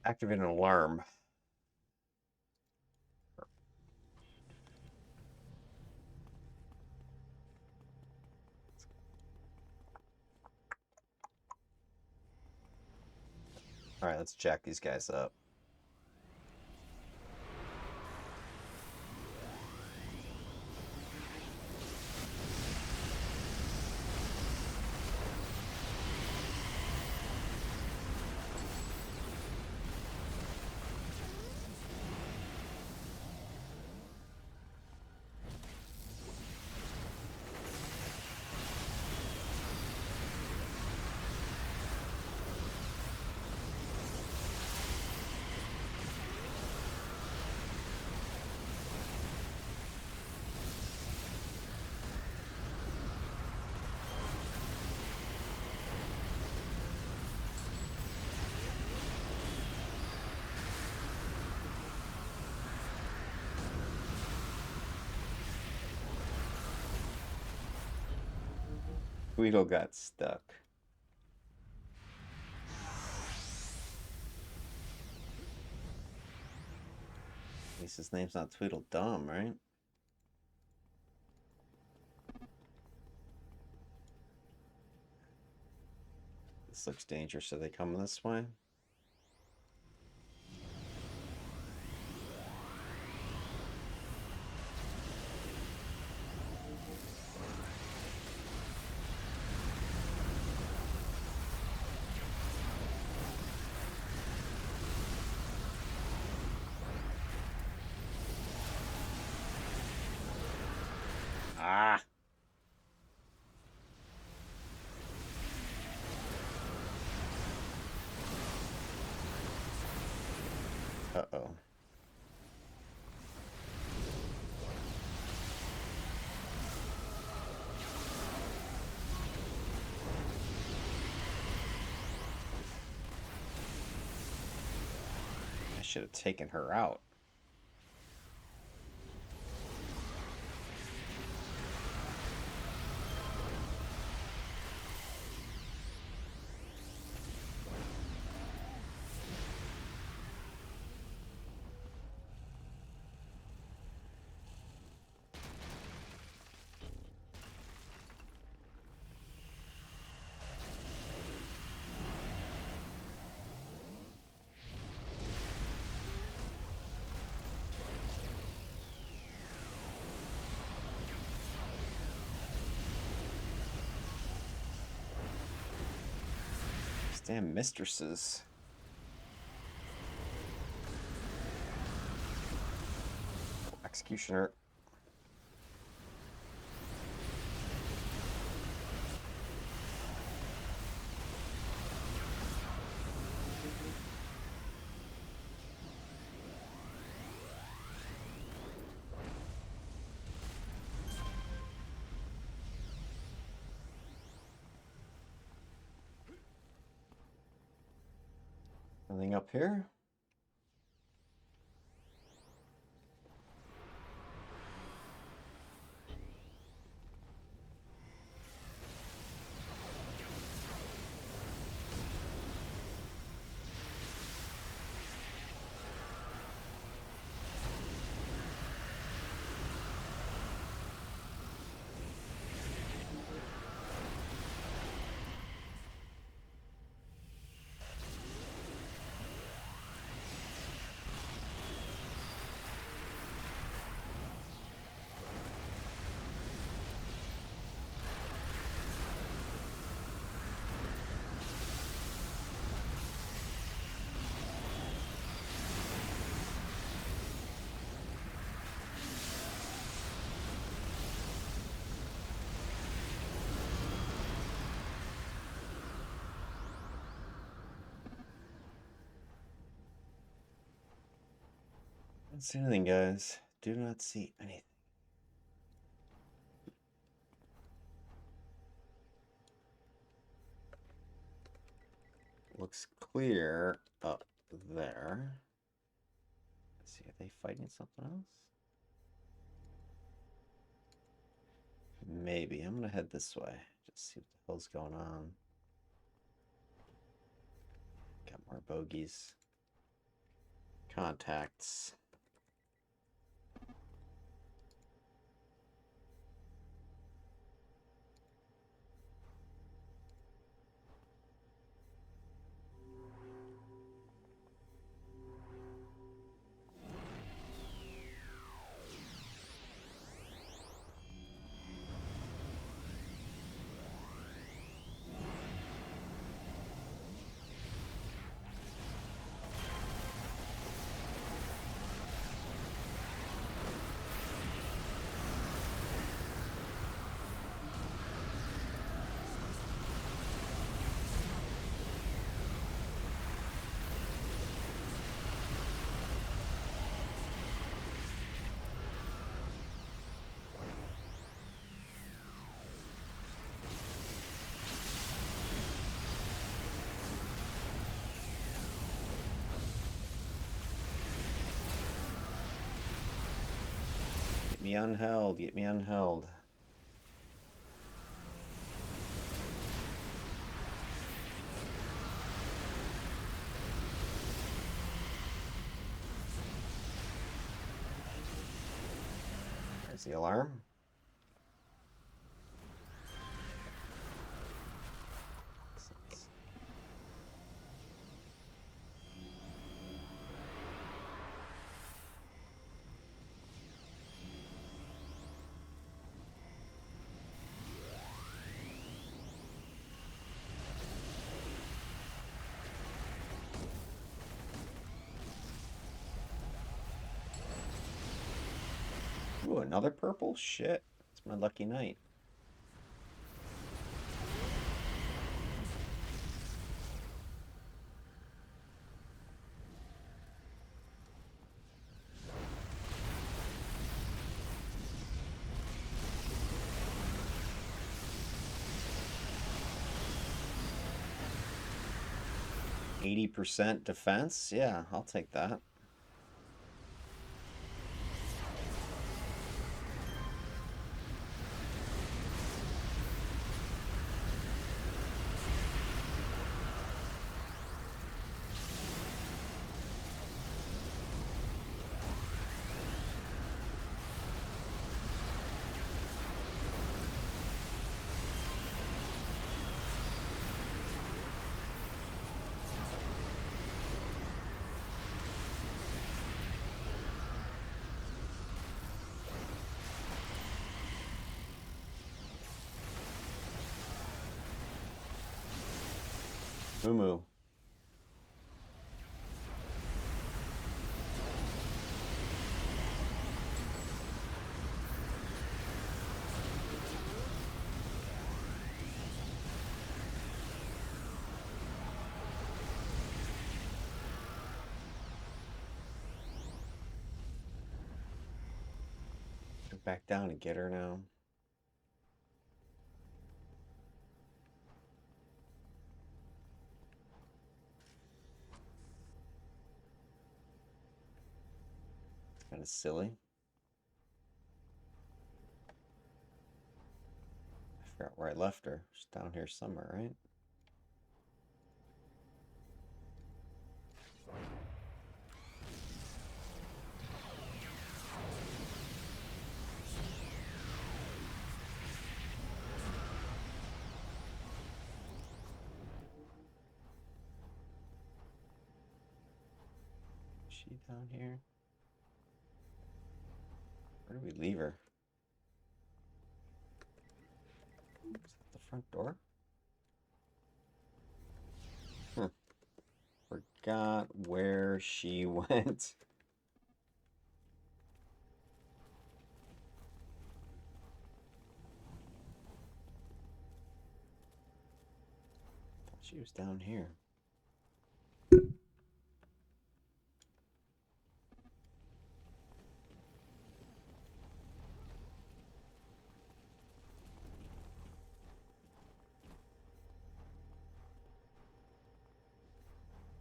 Activate an alarm. All right, let's jack these guys up. Guido got stuck. At least his name's not Tweedledum, right? This looks dangerous. Are they coming this way? Ah! Uh-oh. I should have taken her out. These damn mistresses. Executioner. Anything up here? Don't see anything, guys. Do not see anything. Looks clear up there. Let's see, are they fighting something else? Maybe. I'm gonna head this way. Just see what the hell's going on. Got more bogeys. Contacts. Get me unheld. Get me unheld. There's the alarm. Ooh, another purple? Shit. It's my lucky night. %80 defense? Yeah, I'll take that. Moo. get back down and get her now. Kind of silly. I forgot where I left her. She's down here somewhere, right? Is she down here? Where do we leave her? Is that the front door? Huh. Forgot where she went. Thought she was down here.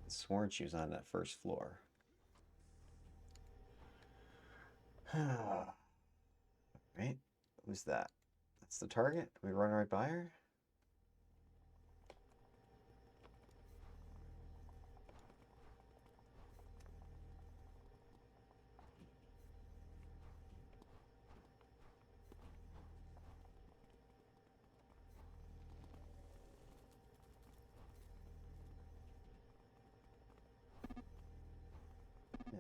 Sworn she was on that first floor. Right? Who's that? That's the target? We run right by her? Yeah.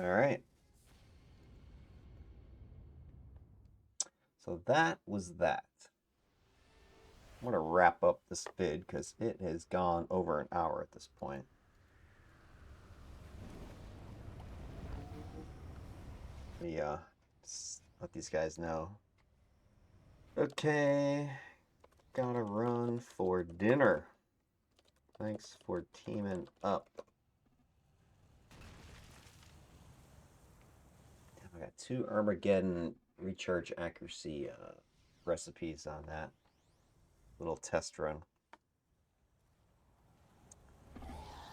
All right. So that was that. I'm going to wrap up this vid because it has gone over an hour at this point. Let me let these guys know. Okay, gotta run for dinner. Thanks for teaming up. I got 2 Armageddon recharge accuracy recipes on that little test run.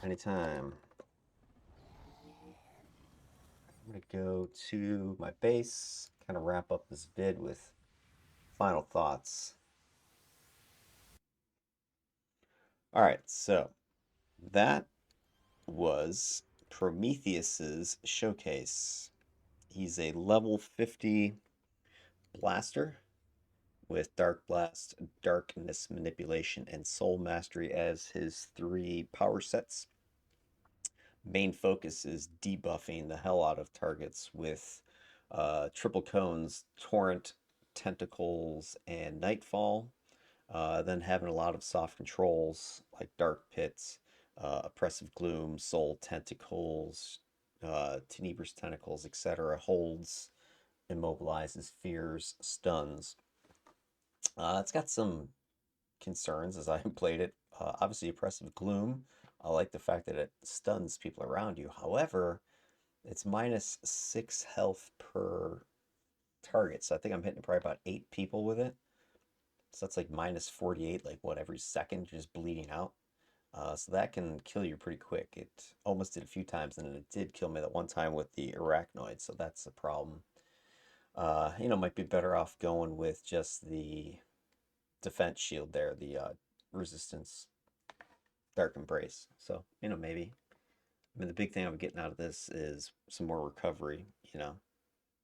Anytime. I'm gonna go to my base, kind of wrap up this vid with final thoughts. All right, so that was Prometheus's showcase. He's a level 50 blaster with Dark Blast, Darkness Manipulation, and Soul Mastery as his 3 power sets. Main focus is debuffing the hell out of targets with Triple Cones, Torrent, Tentacles, and Nightfall. Then having a lot of soft controls like Dark Pits, Oppressive Gloom, Soul Tentacles, Tenebrous Tentacles, etc. Holds, immobilizes, fears, stuns. It's got some concerns as I played it. Obviously, Oppressive Gloom. I like the fact that it stuns people around you. However, it's minus 6 health per target. So I think I'm hitting probably about 8 people with it. So that's like minus 48, like what, every second, you're just bleeding out. So that can kill you pretty quick. It almost did a few times, and it did kill me that one time with the arachnoid, so that's a problem. Might be better off going with just the defense shield there, the resistance dark embrace. So, maybe. I mean, the big thing I'm getting out of this is some more recovery,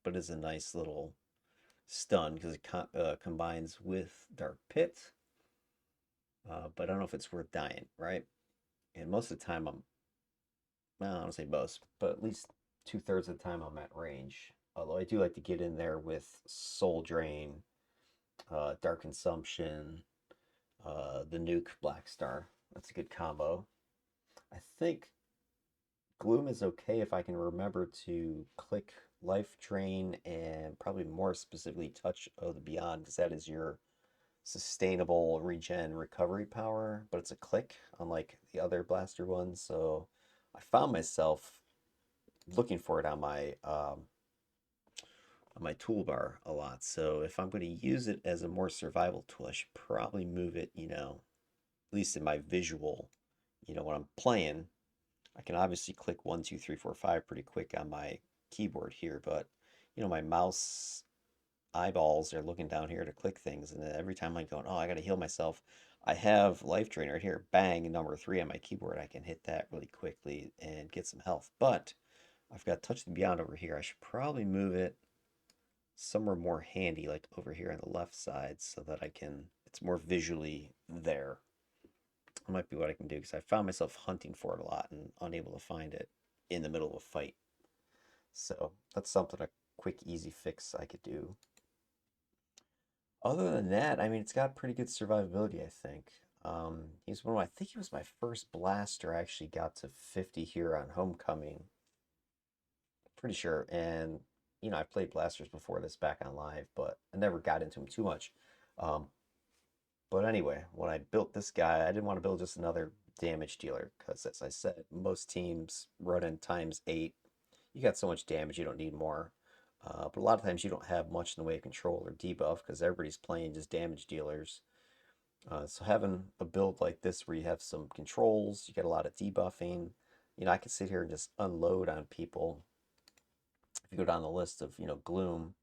but it's a nice little stun because it combines with Dark Pit. But I don't know if it's worth dying, right? And most of the time, I'm well, I don't want to say most, but at least 2/3 of the time I'm at range. Although I do like to get in there with Soul Drain, Dark Consumption, the Nuke Black Star. That's a good combo. I think Gloom is okay if I can remember to click Life Drain and probably more specifically Touch of the Beyond, because that is your sustainable regen recovery power, but it's a click unlike the other blaster ones. So I found myself looking for it on my toolbar a lot. So if I'm going to use it as a more survival tool, I should probably move it, at least in my visual, when I'm playing, I can obviously click 1, 2, 3, 4, 5 pretty quick on my keyboard here, but my mouse eyeballs are looking down here to click things, and then every time I'm going, oh, I gotta heal myself, I have life drain right here, bang, number 3 on my keyboard. I can hit that really quickly and get some health. But I've got Touch the Beyond over here. I should probably move it somewhere more handy, like over here on the left side, so that it's more visually there. That might be what I can do because I found myself hunting for it a lot and unable to find it in the middle of a fight. So that's something, a quick, easy fix I could do. Other than that, I mean, it's got pretty good survivability, I think. I think he was my first blaster. I actually got to 50 here on Homecoming, pretty sure. And, I played blasters before this back on live, but I never got into them too much. Um, but anyway, when I built this guy, I didn't want to build just another damage dealer because, as I said, most teams run in ×8. You got so much damage, you don't need more. But a lot of times you don't have much in the way of control or debuff because everybody's playing just damage dealers. So having a build like this where you have some controls, you get a lot of debuffing. I can sit here and just unload on people. If you go down the list of, Gloom,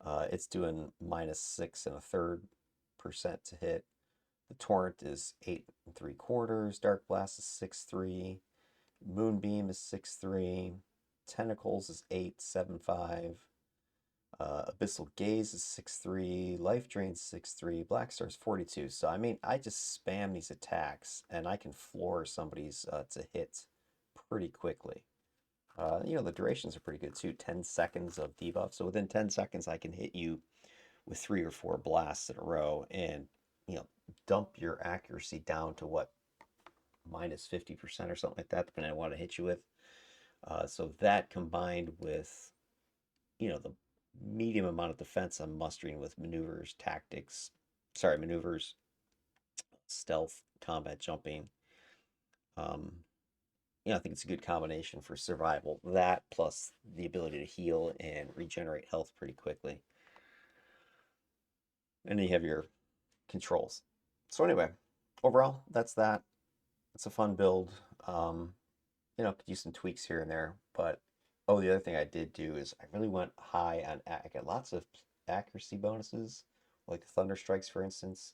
it's doing -6 1/3% to hit. The Torrent is 8 3/4. Dark Blast is 6-3. Moonbeam is 6-3. Tentacles is 8 7/5. Abyssal Gaze is 6-3. Life Drain's 6-3. Black Star's 42. So, I mean, I just spam these attacks and I can floor somebody's to hit pretty quickly. The durations are pretty good too. 10 seconds of debuff. So, within 10 seconds, I can hit you with 3 or 4 blasts in a row and, you know, dump your accuracy down to what, -50% or something like that, depending on what I hit you with. So, that combined with the medium amount of defense I'm mustering with maneuvers, stealth, combat jumping. Um, I think it's a good combination for survival. That plus the ability to heal and regenerate health pretty quickly. And then you have your controls. So anyway, overall, that's that. It's a fun build. Could use some tweaks here and there, but oh, the other thing I did do is I really went high on. I got lots of accuracy bonuses, like the Thunder Strikes, for instance,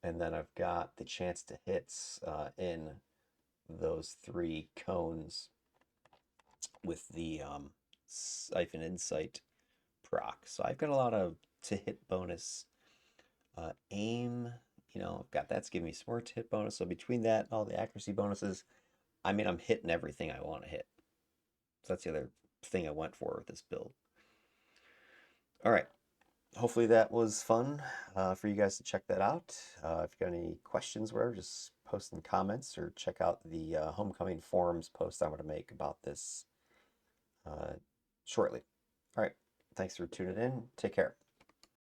and then I've got the chance to hit in those 3 cones with the Siphon Insight proc. So I've got a lot of to hit bonus. Aim, I've got that's giving me some more to hit bonus. So between that and all the accuracy bonuses, I mean, I'm hitting everything I want to hit. So that's the other thing I went for with this build. All right. Hopefully that was fun for you guys to check that out. If you got any questions, whatever, just post in comments or check out the Homecoming forums post I'm going to make about this shortly. All right. Thanks for tuning in. Take care.